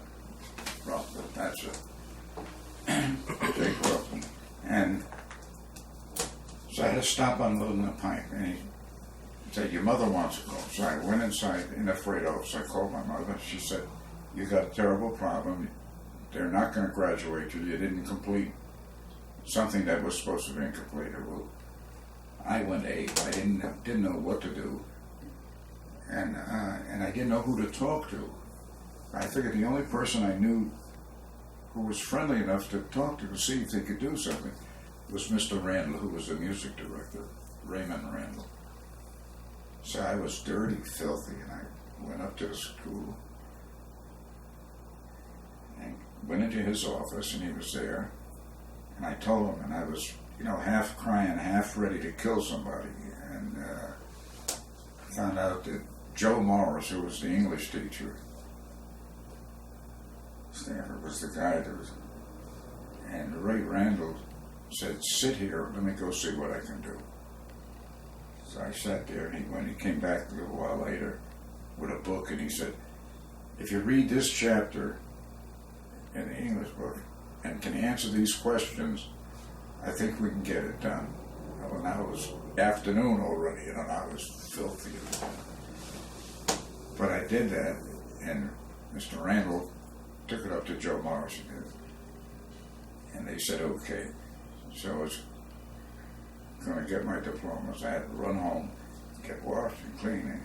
that's it. Jake Rothman. And so I had to stop unloading the pipe, and he said, "Your mother wants to go." So I went inside in the freight office. I called my mother. She said, "You got a terrible problem. They're not going to graduate you. You didn't complete something that was supposed to be completed." Well, I went ape. I didn't know what to do, and I didn't know who to talk to. I figured the only person I knew who was friendly enough to talk to see if they could do something was Mr. Randall, who was the music director, Raymond Randall. So I was dirty, filthy, and I went up to the school and went into his office, and he was there. And I told him, and I was, half crying, half ready to kill somebody. And found out that Joe Morris, who was the English teacher, Stanford, was the guy that was, and Ray Randall said, "Sit here, let me go see what I can do." So I sat there, and when he came back a little while later with a book, and he said, "If you read this chapter in the English book and can answer these questions, I think we can get it done." Well, now it was afternoon already, and I was filthy. But I did that, and Mr. Randall took it up to Joe Morris, and they said, "Okay." So I was going to get my diplomas. I had to run home, get washed and clean.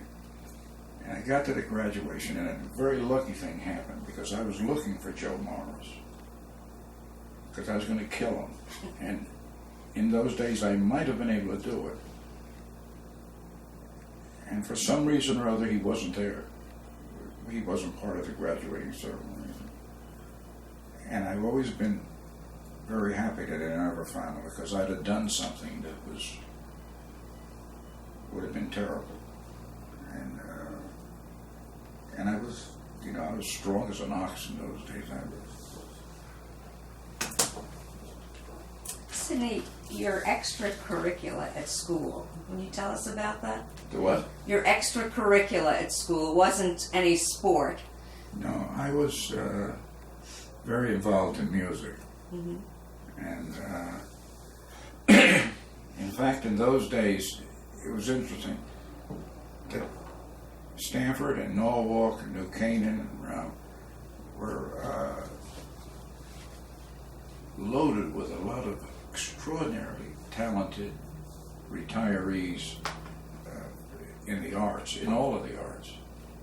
And I got to the graduation, and a very lucky thing happened, because I was looking for Joe Morris, because I was going to kill him. And in those days, I might have been able to do it. And for some reason or other, he wasn't there. He wasn't part of the graduating ceremony. And I've always been very happy that I never found him, because I'd have done something that would have been terrible. And I was, I was strong as an ox in those days. Sidney, your extracurricula at school, can you tell us about that? The what? Your extracurricula at school wasn't any sport. No, I was very involved in music. Mm-hmm. And in fact, in those days, it was interesting that Stamford and Norwalk and New Canaan and around were loaded with a lot of extraordinarily talented retirees in the arts, in all of the arts.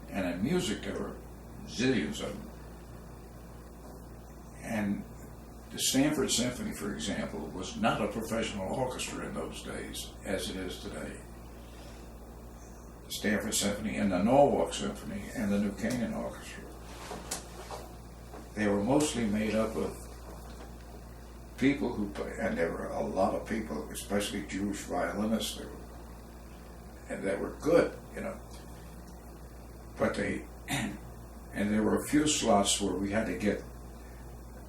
And in music, there were zillions of them. And the Stamford Symphony, for example, was not a professional orchestra in those days, as it is today. The Stamford Symphony and the Norwalk Symphony and the New Canaan Orchestra, they were mostly made up of people who play, and there were a lot of people, especially Jewish violinists, that were good, But and there were a few slots where we had to get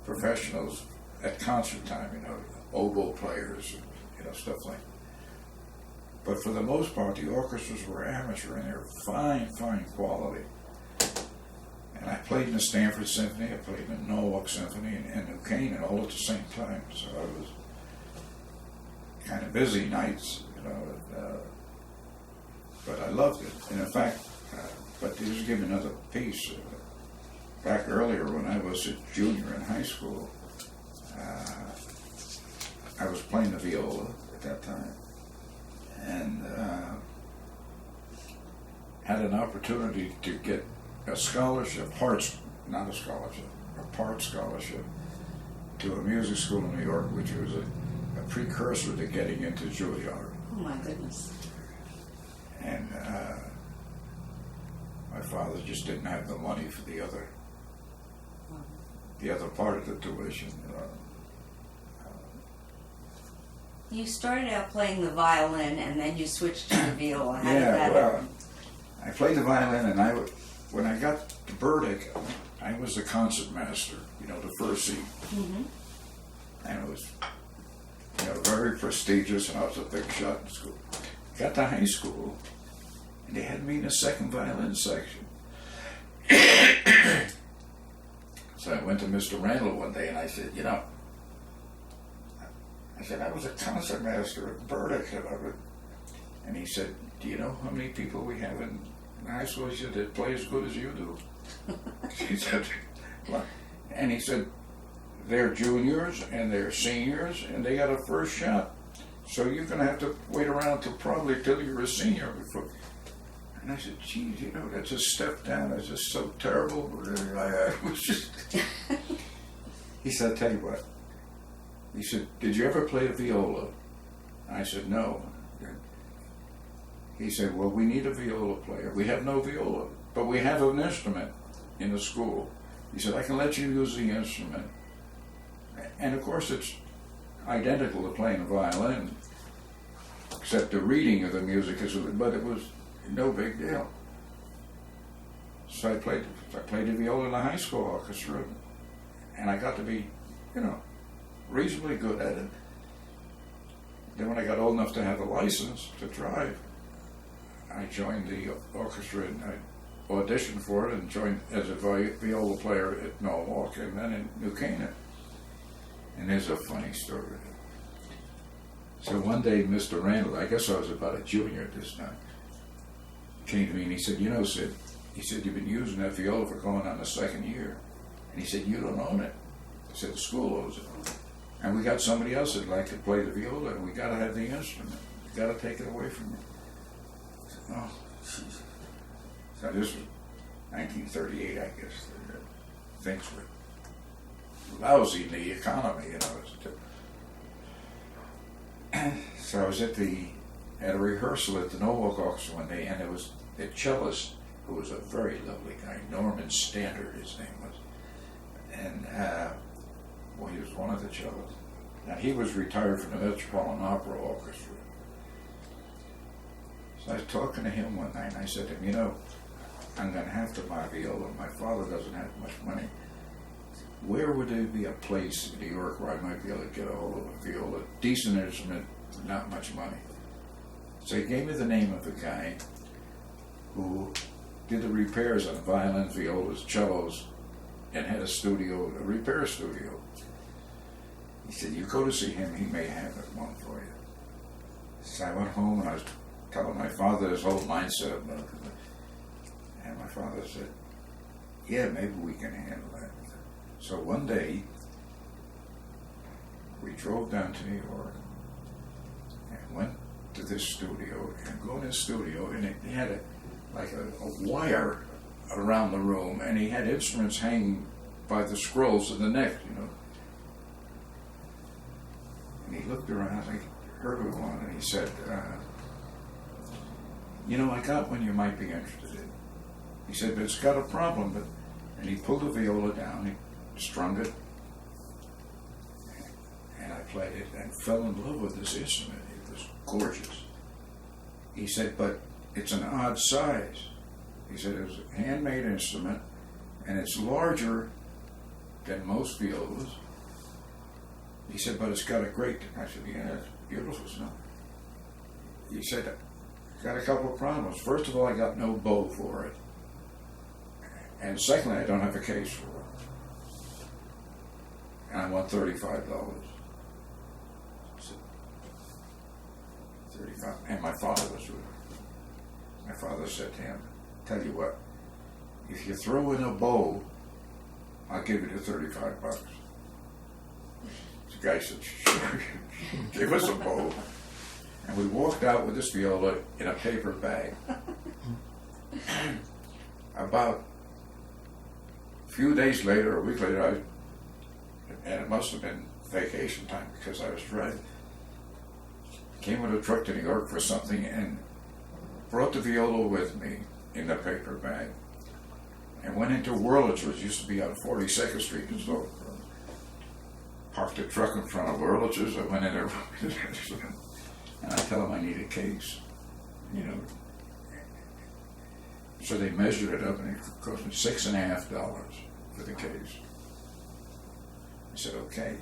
professionals at concert time, oboe players, stuff like that. But for the most part, the orchestras were amateur, and they were fine quality. And I played in the Stamford Symphony, I played in the Norwalk Symphony, and New Canaan all at the same time. So I was kind of busy nights, but I loved it. And in fact, but to just give you another piece, back earlier when I was a junior in high school, I was playing the viola at that time, and had an opportunity to get a scholarship, not a scholarship, a part scholarship to a music school in New York, which was a precursor to getting into Juilliard. Oh my goodness. And my father just didn't have the money for the other part of the tuition. You started out playing the violin and then you switched to the viola. How did Yeah, that well, happen? I played the violin, and when I got to Burdick, I was the concert master, the first seat. Mm-hmm. And it was, very prestigious, and I was a big shot in school. Got to high school, and they had me in the second violin section. So I went to Mr. Randall one day, and I said, I was a concert master at Burdick, and he said, do you know how many people we have in high school? He said, that play as good as you do. He said, well, and he said, they're juniors and they're seniors and they got a first shot. So you're going to have to wait around till you're a senior before. And I said, geez, that's a step down. That's just so terrible. I was just... He said, I'll tell you what. He said, did you ever play a viola? I said, no. He said, well, we need a viola player. We have no viola, but we have an instrument in the school. He said, I can let you use the instrument. And of course, it's identical to playing a violin, except the reading of the music but it was no big deal. So I played the viola in the high school orchestra, and I got to be, reasonably good at it. Then when I got old enough to have a license to drive, I joined the orchestra and I auditioned for it and joined as a viola player at Norwalk and then in New Canaan. And there's a funny story. So one day, Mr. Randall, I guess I was about a junior at this time, came to me and he said, Sid, he said, you've been using that viola for going on the second year. And he said, you don't own it. I said, the school owns it. And we got somebody else that'd like to play the viola, and we got to have the instrument. We got to take it away from you. I said, oh, geez. So this was 1938, I guess. Things were lousy in the economy, So I was at a rehearsal at the Norwalk Orchestra one day, and there was a cellist who was a very lovely guy, Norman Standard, his name was. And, he was one of the cellists. And he was retired from the Metropolitan Opera Orchestra. So I was talking to him one night, and I said to him, I'm going to have to buy a viola. My father doesn't have much money. Where would there be a place in New York where I might be able to get a hold of a viola? Decent instrument, not much money. So he gave me the name of a guy who did the repairs on violins, violas, cellos, and had a repair studio. He said, you go to see him, he may have one for you. So I went home and I was telling my father his whole mindset about it. And my father said, yeah, maybe we can handle that. So one day, we drove down to New York and went to this studio, and go in this studio, and it had a wire around the room, and he had instruments hanging by the scrolls of the neck, And he looked around, I heard of one, and he said, I got one you might be interested in. He said, but it's got a problem, and he pulled the viola down, he strung it, and I played it, and fell in love with this instrument. It was gorgeous. He said, but it's an odd size. He said, it was a handmade instrument, and it's larger than most violas. He said, but it's got a great... I said, yeah, it's beautiful stuff. He said, got a couple of problems. First of all, I got no bow for it. And secondly, I don't have a case for it. And I want $35. So, 35. And my father was with me. My father said to him, tell you what, if you throw in a bow, I'll give you the $35. The guy said, sure, give us a bow. And we walked out with this viola in a paper bag. About few days later, a week later, and it must have been vacation time because I was driving, came with a truck to New York for something and brought the viola with me in the paper bag and went into Wurlitzer's, which used to be on 42nd Street, and so parked the truck in front of Wurlitzer's. I went in there and I tell them I need a case, you know. So they measured it up and it cost me $6.50 for the case. I said, okay.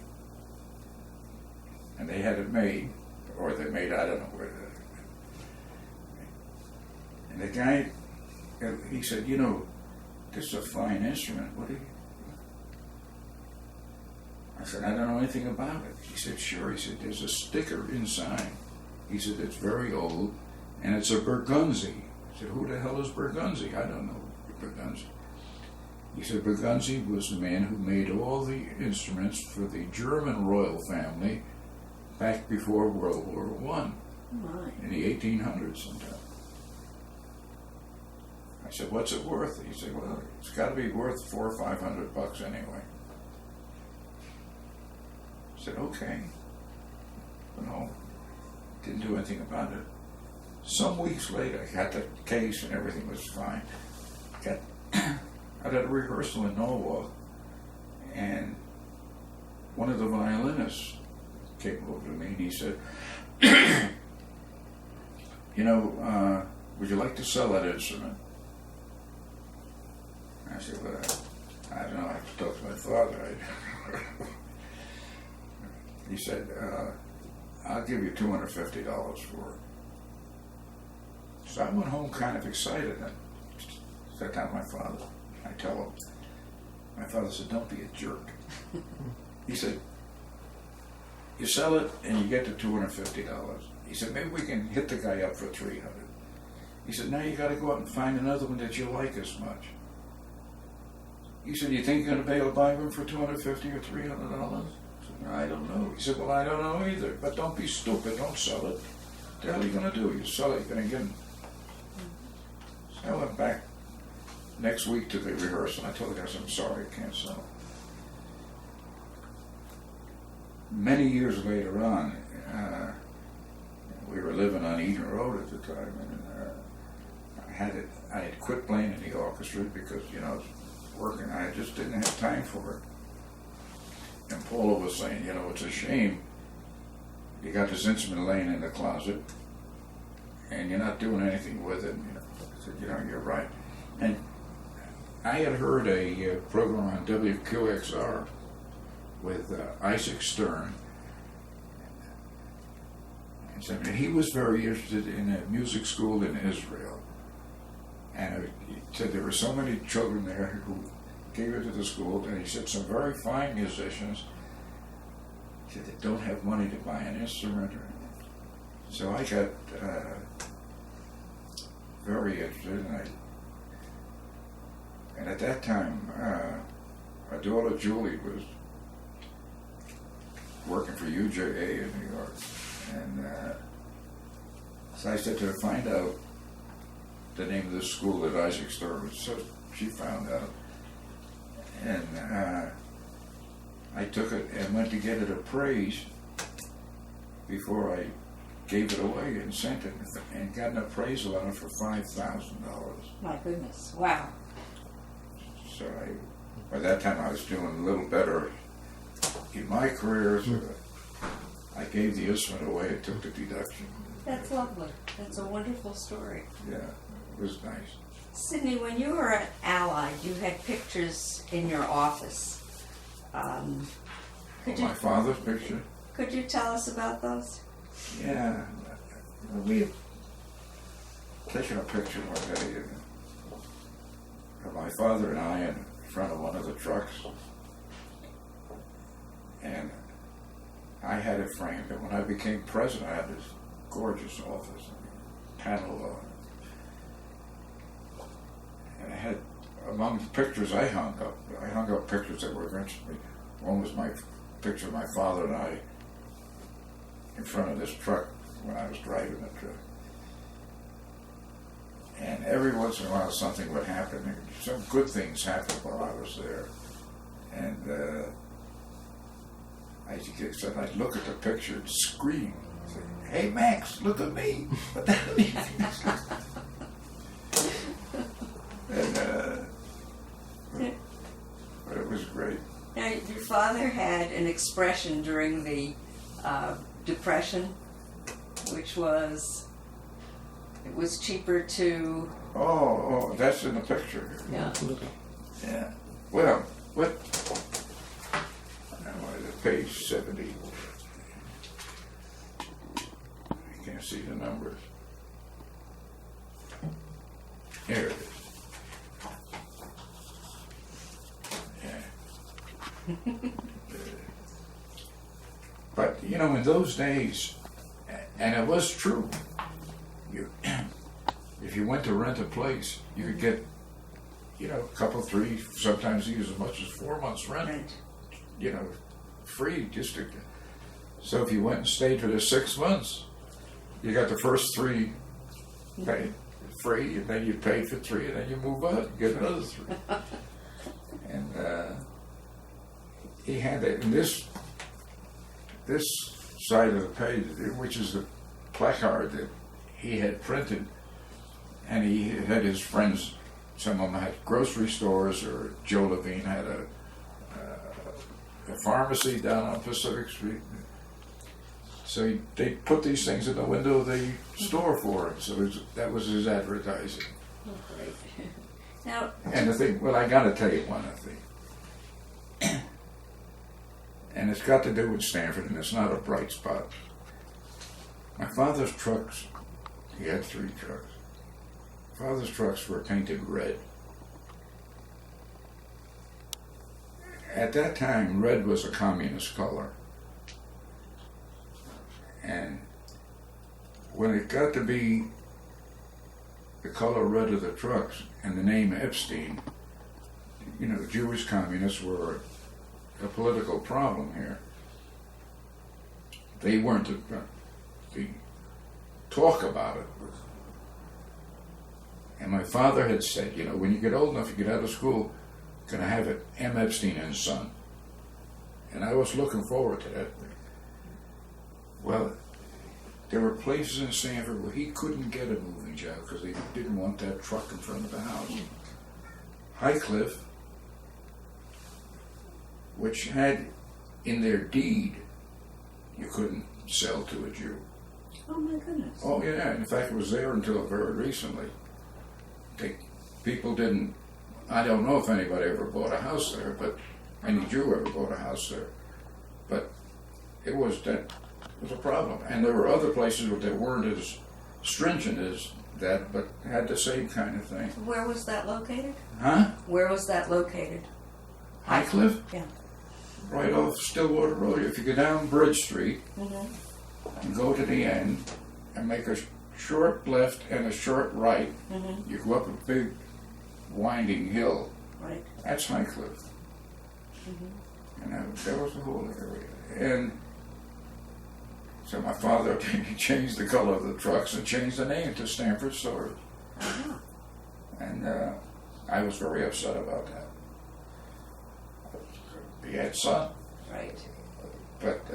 And they had it made, or they made, I don't know where. And the guy, he said, you know, this is a fine instrument. What do you? I said, I don't know anything about it. He said, sure. He said, there's a sticker inside. He said, it's very old, and it's a Bergunzi. I said, who the hell is Bergunzi? I don't know Bergunzi. He said, Bergunzi was the man who made all the instruments for the German royal family back before World War I, in the 1800s sometime. I said, what's it worth? He said, well, it's got to be worth $400 or $500 anyway. I said, okay. No, didn't do anything about it. Some weeks later, I got the case and everything was fine. I did a rehearsal in Norwalk, and one of the violinists came over to me and he said, you know, would you like to sell that instrument? I said, well, I don't know, I have to talk to my father. He said, I'll give you $250 for it. So I went home kind of excited and sat down with my father. I tell him, my father said, don't be a jerk. He said, you sell it and you get the $250. He said, maybe we can hit the guy up for $300. He said, now you got to go out and find another one that you like as much. He said, you think you're going to be able to buy one for $250 or $300? I said, I don't know. He said, well, I don't know either, but don't be stupid. Don't sell it. What the hell are you going to do? You sell it, you're going to get it. So I went back next week to the rehearsal. I told the guys, I'm sorry, I can't sell it. Many years later on, we were living on Eaton Road at the time, and I had quit playing in the orchestra because, you know, I was working. I just didn't have time for it. And Paula was saying, you know, it's a shame you got this instrument laying in the closet and you're not doing anything with it. You know, I said, you know, you're right. And I had heard a program on WQXR with Isaac Stern. And so, he was very interested in a music school in Israel. And he said there were so many children there who gave it to the school, and he said some very fine musicians, he said, they don't have money to buy an instrument. So I got very interested, and at that time, my daughter Julie was working for UJA in New York, and so I said to her, find out the name of the school that Isaac Stern was. So she found out, and I took it and went to get it appraised before I gave it away and sent it, and got an appraisal on it for $5,000. My goodness, wow. So by that time I was doing a little better in my career, so I gave the instrument away and took the deduction. That's lovely. That's a wonderful story. Yeah, it was nice. Sidney, when you were at Allied, you had pictures in your office. My father's picture? Could you tell us about those? Yeah, we had taken a picture one day of my father and I in front of one of the trucks, and I had it framed, and when I became president I had this gorgeous office, panel, and I had, among the pictures I hung up pictures that were of interest to me. One was my picture of my father and I in front of this truck when I was driving the truck. And every once in a while something would happen. Some good things happened while I was there. And I'd look at the picture and scream. Say, hey Max, look at me. What the hell are you doing? But it was great. Now, your father had an expression during the Depression, which was, it was cheaper to... Oh, that's in the picture. Yeah. Yeah. Well, what? Page 70. I can't see the numbers. Here it is. Yeah. But, you know, in those days, and it was true, if you went to rent a place, you could get, you know, a couple, 3, sometimes as much as 4 months rent. Right. You know, free just to. So if you went and stayed for the 6 months, you got the first 3 paid free, and then you paid for 3, and then you move out and get another 3. And he had it in this side of the page, which is the placard that he had printed, and he had his friends. Some of them had grocery stores, or Joe Levine had a pharmacy down on Pacific Street. So they put these things in the window of the store for him. So that was his advertising. Oh, great. Now, And the thing, well, I got to tell you one thing. And it's got to do with Stamford, and it's not a bright spot. My father's trucks, he had 3 trucks. Father's trucks were painted red. At that time, red was a communist color. And when it got to be the color red of the trucks and the name Epstein, you know, Jewish communists were a political problem here. They weren't the talk about it. And my father had said, you know, when you get old enough, you get out of school, going to have it M. Epstein and Son. And I was looking forward to that. Well, there were places in Stamford where he couldn't get a moving job because they didn't want that truck in front of the house. Highcliffe, which had in their deed, you couldn't sell to a Jew. oh my goodness. Oh yeah, in fact it was there until very recently. People didn't, I don't know if anybody ever bought a house there, but any Jew ever bought a house there. But it was a problem. And there were other places that weren't as stringent as that, but had the same kind of thing. Where was that located? Huh? Where was that located? Highcliffe? Yeah. Right off Stillwater Road. If you go down Bridge Street and go to the end and make a short left and a short right, you go up a big winding hill. Right. That's Highcliffe. And that was the whole area. And so my father changed the color of the trucks and changed the name to Stamford Storage. And I was very upset about that. He had Son. Right. But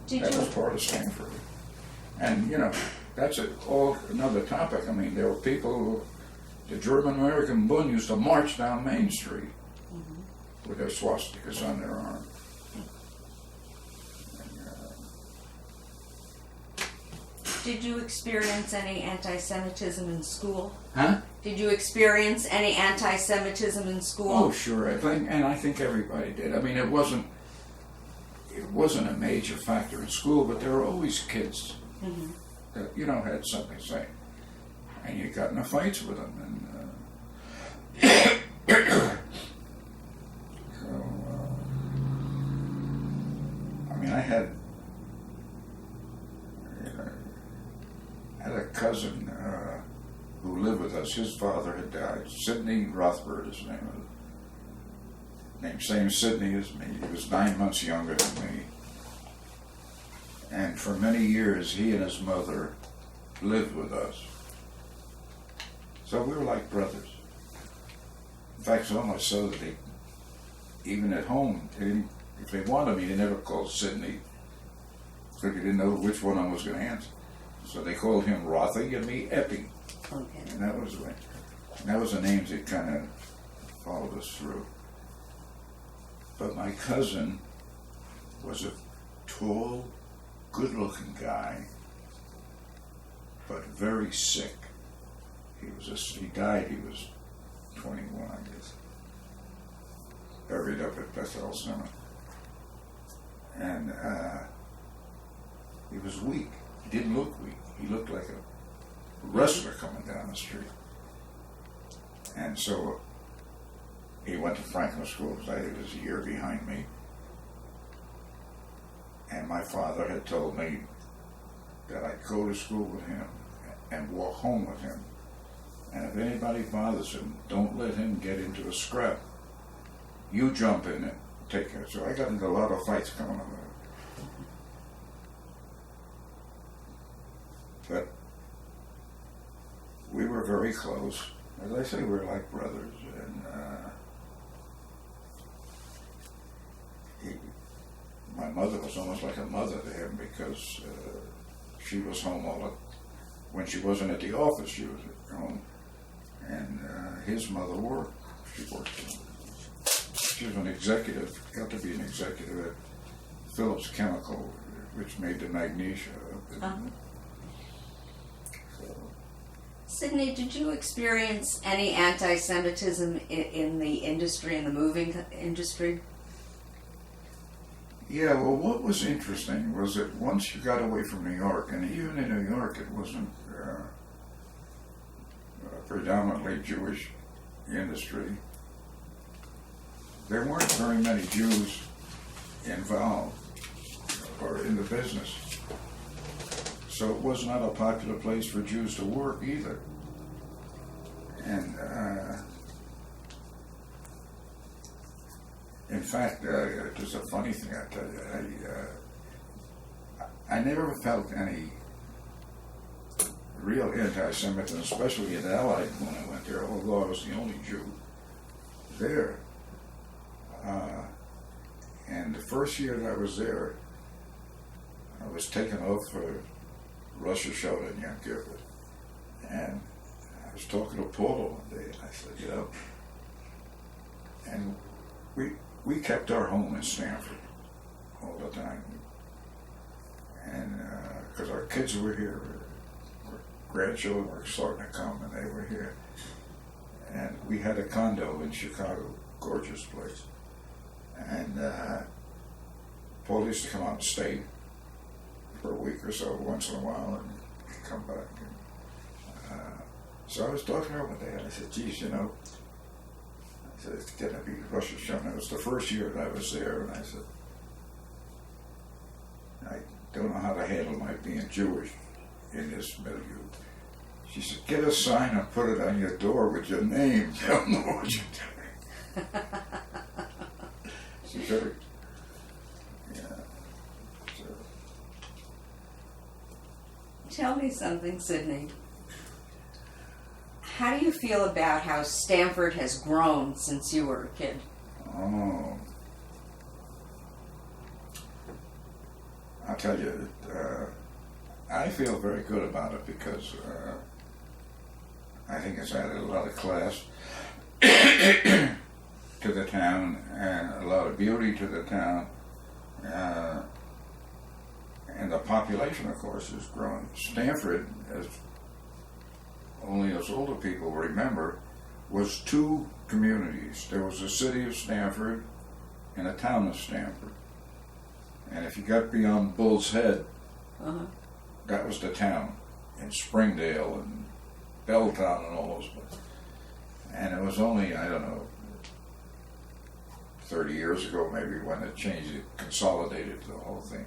Did that you? was part of Stamford. And, you know, that's all another topic. I mean, there were people who, the German-American Bund used to march down Main Street with their swastikas on their arm. Did you experience any anti-Semitism in school? Huh? Did you experience any anti-Semitism in school? Oh, sure. I think everybody did. I mean, it wasn't a major factor in school, but there were always kids that, you know, had something to say. And you got in fights with them. And I mean, I had a cousin who lived with us. His father had died. Sidney Rothberg, his name was. Same Sidney as me. He was 9 months younger than me. And for many years, he and his mother lived with us. So we were like brothers. In fact, so much so that even at home, if they wanted me, they never called Sidney, because they didn't know which one I was going to answer. So they called him Rothy and me Epping. Okay. And that was the names that kind of followed us through. But my cousin was a tall, good-looking guy, but very sick. He died, he was 21, I guess. Buried up at Bethel Cemetery. And he was weak. He didn't look weak. He looked like a wrestler coming down the street. And so he went to Franklin School, because he was a year behind me. And my father had told me that I'd go to school with him and walk home with him. And if anybody bothers him, don't let him get into a scrap. You jump in and take care. So I got into a lot of fights coming up with him. But we were very close. As I say, we were like brothers. And my mother was almost like a mother to him, because she was home when she wasn't at the office, she was at home. And his mother worked. She worked. She was an executive, got to be an executive at Phillips Chemical, which made the magnesia. Sidney, did you experience any anti-Semitism in the industry, in the moving industry? Yeah, well, what was interesting was that once you got away from New York, and even in New York it wasn't a predominantly Jewish industry, there weren't very many Jews involved or in the business. So it was not a popular place for Jews to work either. And in fact, there's a funny thing I tell you. I never felt any real anti-Semitism, especially in Allied when I went there, although I was the only Jew there. And the first year that I was there, I was taken off for Rosh Hashanah and Yom Kippur. And I was talking to Paula one day, and I said, and we kept our home in Stamford all the time. And because our kids were here, our grandchildren were starting to come, and they were here. And we had a condo in Chicago, gorgeous place. And Paul used to come out and stay for a week or so once in a while and come back. And, so I was talking to her one day, and I said, geez, I said, it's going to be Rosh Hashanah. It was the first year that I was there, and I said, I don't know how to handle my being Jewish in this milieu. She said, get a sign and put it on your door with your name. You don't know what you're doing. She's very, So. Tell me something, Sidney. How do you feel about how Stamford has grown since you were a kid? Oh. I'll tell you, I feel very good about it because I think it's added a lot of class to the town and a lot of beauty to the town. And the population, of course, has grown. Stamford, as only us older people remember, was two communities. There was the city of Stamford and a town of Stamford. And if you got beyond Bull's Head, that was the town, in Springdale and Belltown and all those places. And it was only, 30 years ago maybe when it changed, it consolidated the whole thing.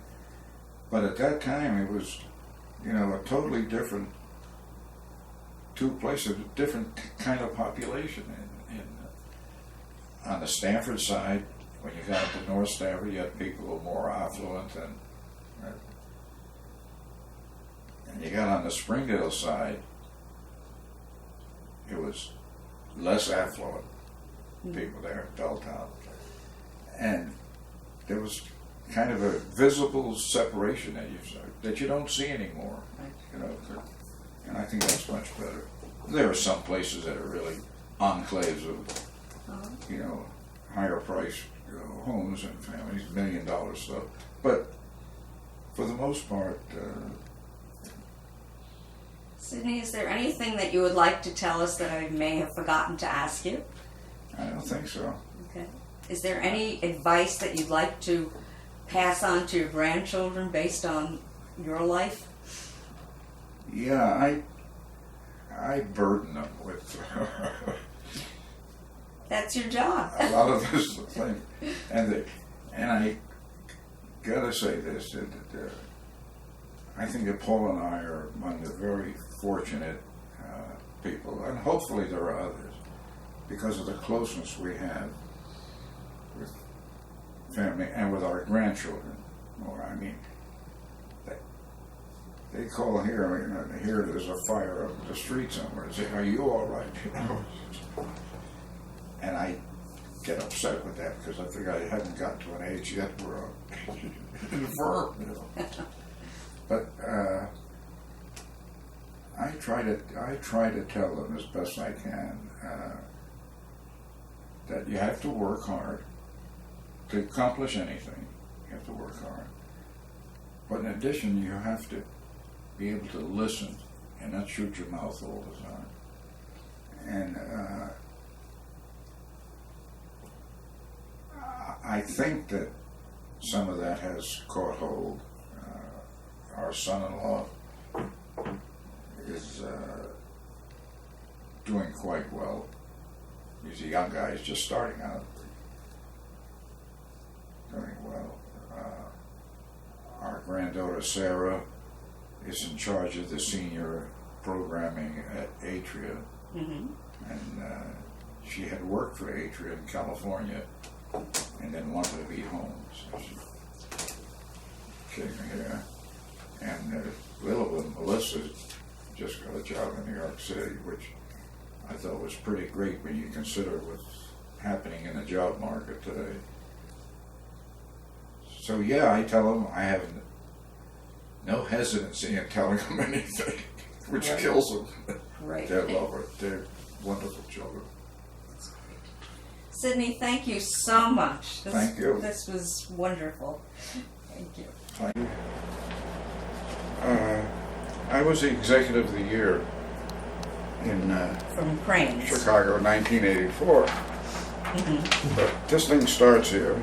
But at that time it was, a totally different, two places, a different kind of population. On the Stamford side, when you got to North Stamford, you had people who were more affluent And you got on the Springdale side, it was less affluent people there, Belltown. And there was kind of a visible separation that you don't see anymore. You know, and I think that's much better. There are some places that are really enclaves of, you know, higher price homes and families, $1 million stuff. But for the most part, Sidney, is there anything that you would like to tell us that I may have forgotten to ask you? I don't think so. Okay. Is there any advice that you'd like to pass on to your grandchildren based on your life? Yeah, I burden them with That's your job. a lot of this thing, and I gotta say this: that I think that Paul and I are among the very fortunate people, and hopefully there are others, because of the closeness we have with family and with our grandchildren. Or I mean, they call here, you know, here there's a fire up the street somewhere, and say, "Are you all right?" You know, and I get upset with that because I think I haven't got to an age yet where I'm infirm, you know. But I try to tell them as best I can that you have to work hard to accomplish anything. You have to work hard, but in addition, you have to be able to listen and not shoot your mouth all the time. And I think that some of that has caught hold. Our son-in-law is doing quite well. He's a young guy, he's just starting out. Doing well. Our granddaughter Sarah is in charge of the senior programming at Atria. Mm-hmm. And she had worked for Atria in California and then wanted to be home. So she came here. And little one, Melissa, just got a job in New York City, which I thought was pretty great when you consider what's happening in the job market today. So yeah, I tell them I have no hesitancy in telling them anything, which Right. kills them. Right. They love it. They're wonderful children. Sidney, thank you so much. Thank you. This was wonderful. Thank you. Thank you. I was the executive of the year in From Cranes. Chicago, 1984. Mm-hmm. But this thing starts here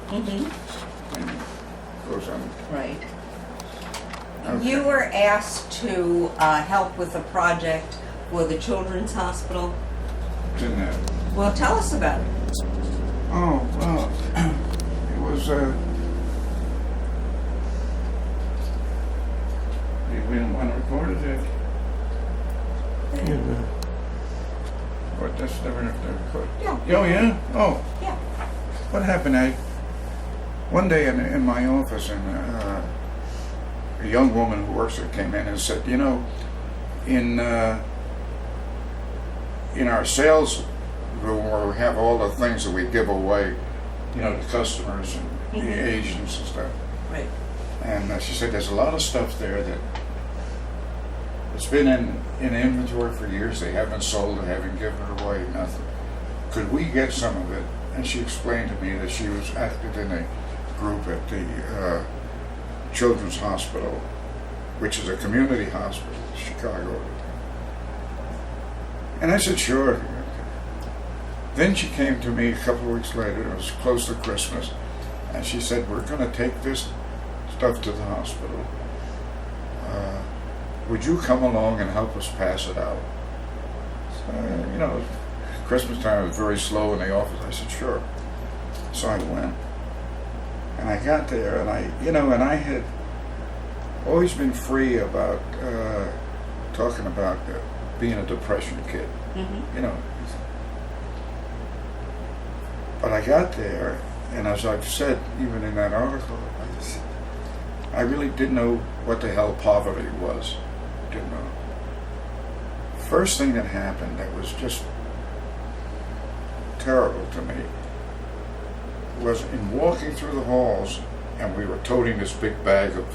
Mm-hmm. and goes on. Right. Okay. You were asked to help with a project for the Children's Hospital. Didn't it? Well, tell us about it. Oh, well, it was, we didn't want to record it, did Yeah. But that's never recorded. Yeah. Oh, yeah? Oh, Yeah. what happened? One day in my office, and a young woman who works there came in and said, you know, in our sales room where we have all the things that we give away, you know, to customers and the agents and stuff. Right. And she said there's a lot of stuff there that it's been in inventory for years. They haven't sold it, haven't given it away, nothing. Could we get some of it? And she explained to me that she was active in a group at the Children's Hospital, which is a community hospital in Chicago. And I said, sure. Then she came to me a couple of weeks later, it was close to Christmas, and she said, we're going to take this stuff to the hospital. Would you come along and help us pass it out? You know, Christmas time was very slow in the office. I said, sure. So I went. And I got there, and I had always been free about talking about being a depression kid. Mm-hmm. You know. But I got there, and as I've said, even in that article, I really didn't know what the hell poverty was. Didn't know. First thing that happened that was just terrible to me was in walking through the halls, and we were toting this big bag of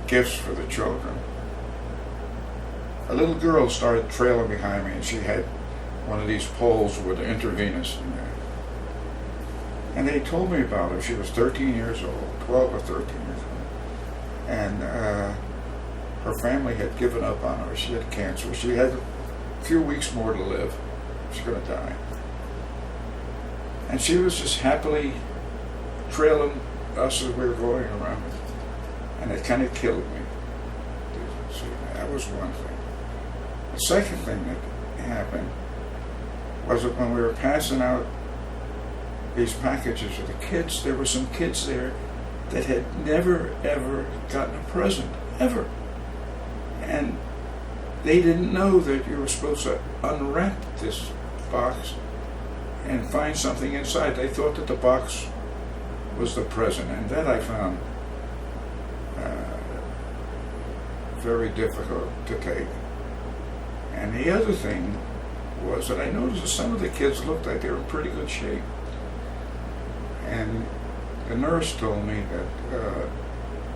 gifts for the children. A little girl started trailing behind me, and she had one of these poles with the intravenous in there. And they told me about her. She was 13 years old, 12 or 13 years old. And her family had given up on her. She had cancer. She had a few weeks more to live. She was going to die. And she was just happily trailing us as we were going around. And it kind of killed me. So that was one thing. The second thing that happened was that when we were passing out these packages for the kids, there were some kids there that had never, ever gotten a present, ever. And they didn't know that you were supposed to unwrap this box and find something inside. They thought that the box was the present, and that I found very difficult to take. And the other thing was that I noticed that some of the kids looked like they were in pretty good shape. And the nurse told me that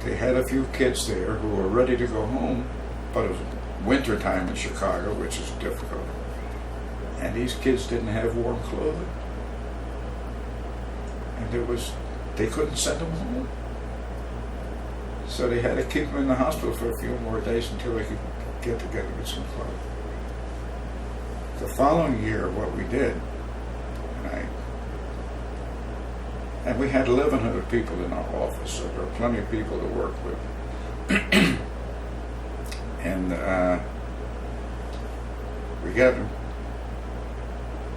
they had a few kids there who were ready to go home, but it was winter time in Chicago, which is difficult. And these kids didn't have warm clothing. And they couldn't send them home. So they had to keep them in the hospital for a few more days until they could get together with some clothes. The following year, what we did, and we had 1,100 people in our office, so there were plenty of people to work with. And we got them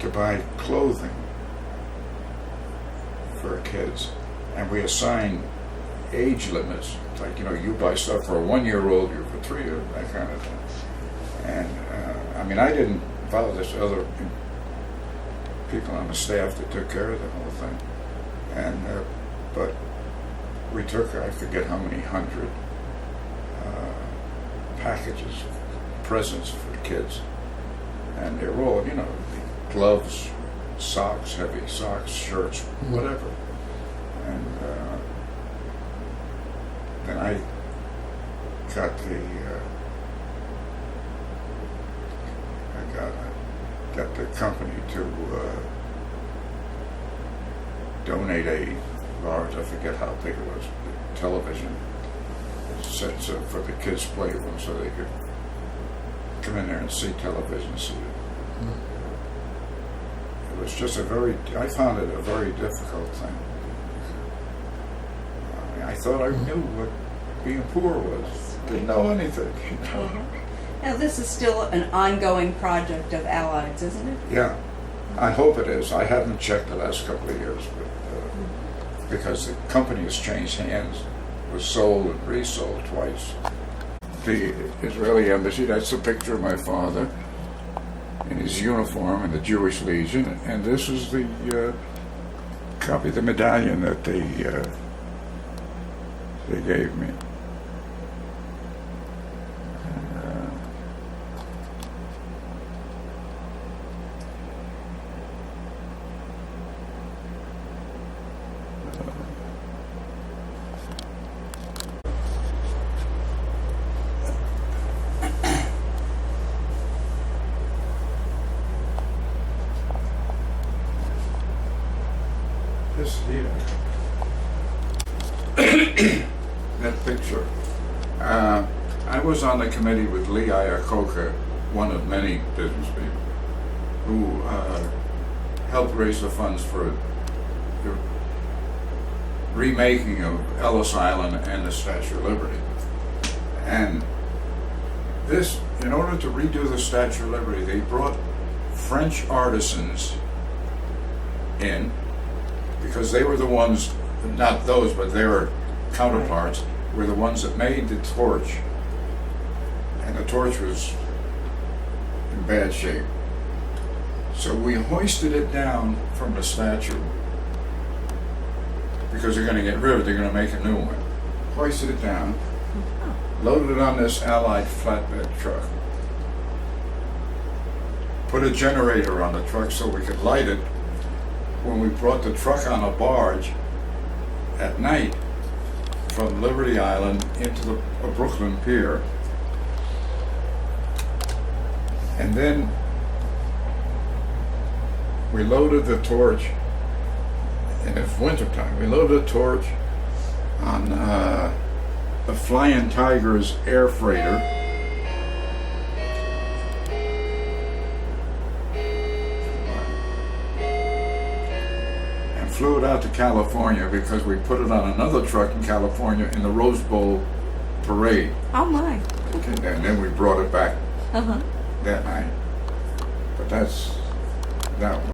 to buy clothing for kids, and we assigned age limits. It's like, you buy stuff for a 1-year-old, you're for 3 years, that kind of thing. And I didn't follow this. Other people on the staff that took care of the whole thing. And but we took, I forget how many hundred packages, presents for kids, and they were all, gloves, socks, heavy socks, shirts, whatever. And then I got the company to donate a large, I forget how big it was, television sets up for the kids' playroom so they could come in there and see television. It was just I found it a very difficult thing. I thought I knew what being poor was. Didn't know anything. Now this is still an ongoing project of Allied's, isn't it? Yeah, I hope it is. I haven't checked the last couple of years, but because the company has changed hands, was sold and resold twice. The Israeli embassy, that's a picture of my father in his uniform in the Jewish Legion, and this is the copy of the medallion that they gave me. This here, that picture. I was on the committee with Lee Iacocca, one of many business people, who helped raise the funds for the remaking of Ellis Island and the Statue of Liberty. And this, in order to redo the Statue of Liberty, they brought French artisans in, because they were the ones, not those, but their counterparts, were the ones that made the torch. And the torch was in bad shape. So we hoisted it down from the statue, because they're going to get rid of it, they're going to make a new one. hoisted it down, loaded it on this Allied flatbed truck, put a generator on the truck so we could light it when we brought the truck on a barge at night from Liberty Island into the Brooklyn Pier. And then we loaded the torch, and it's wintertime, we loaded the torch on the Flying Tigers air freighter. And flew it out to California because we put it on another truck in California in the Rose Bowl parade. Oh my. And then we brought it back Uh-huh. that night. But that's that one.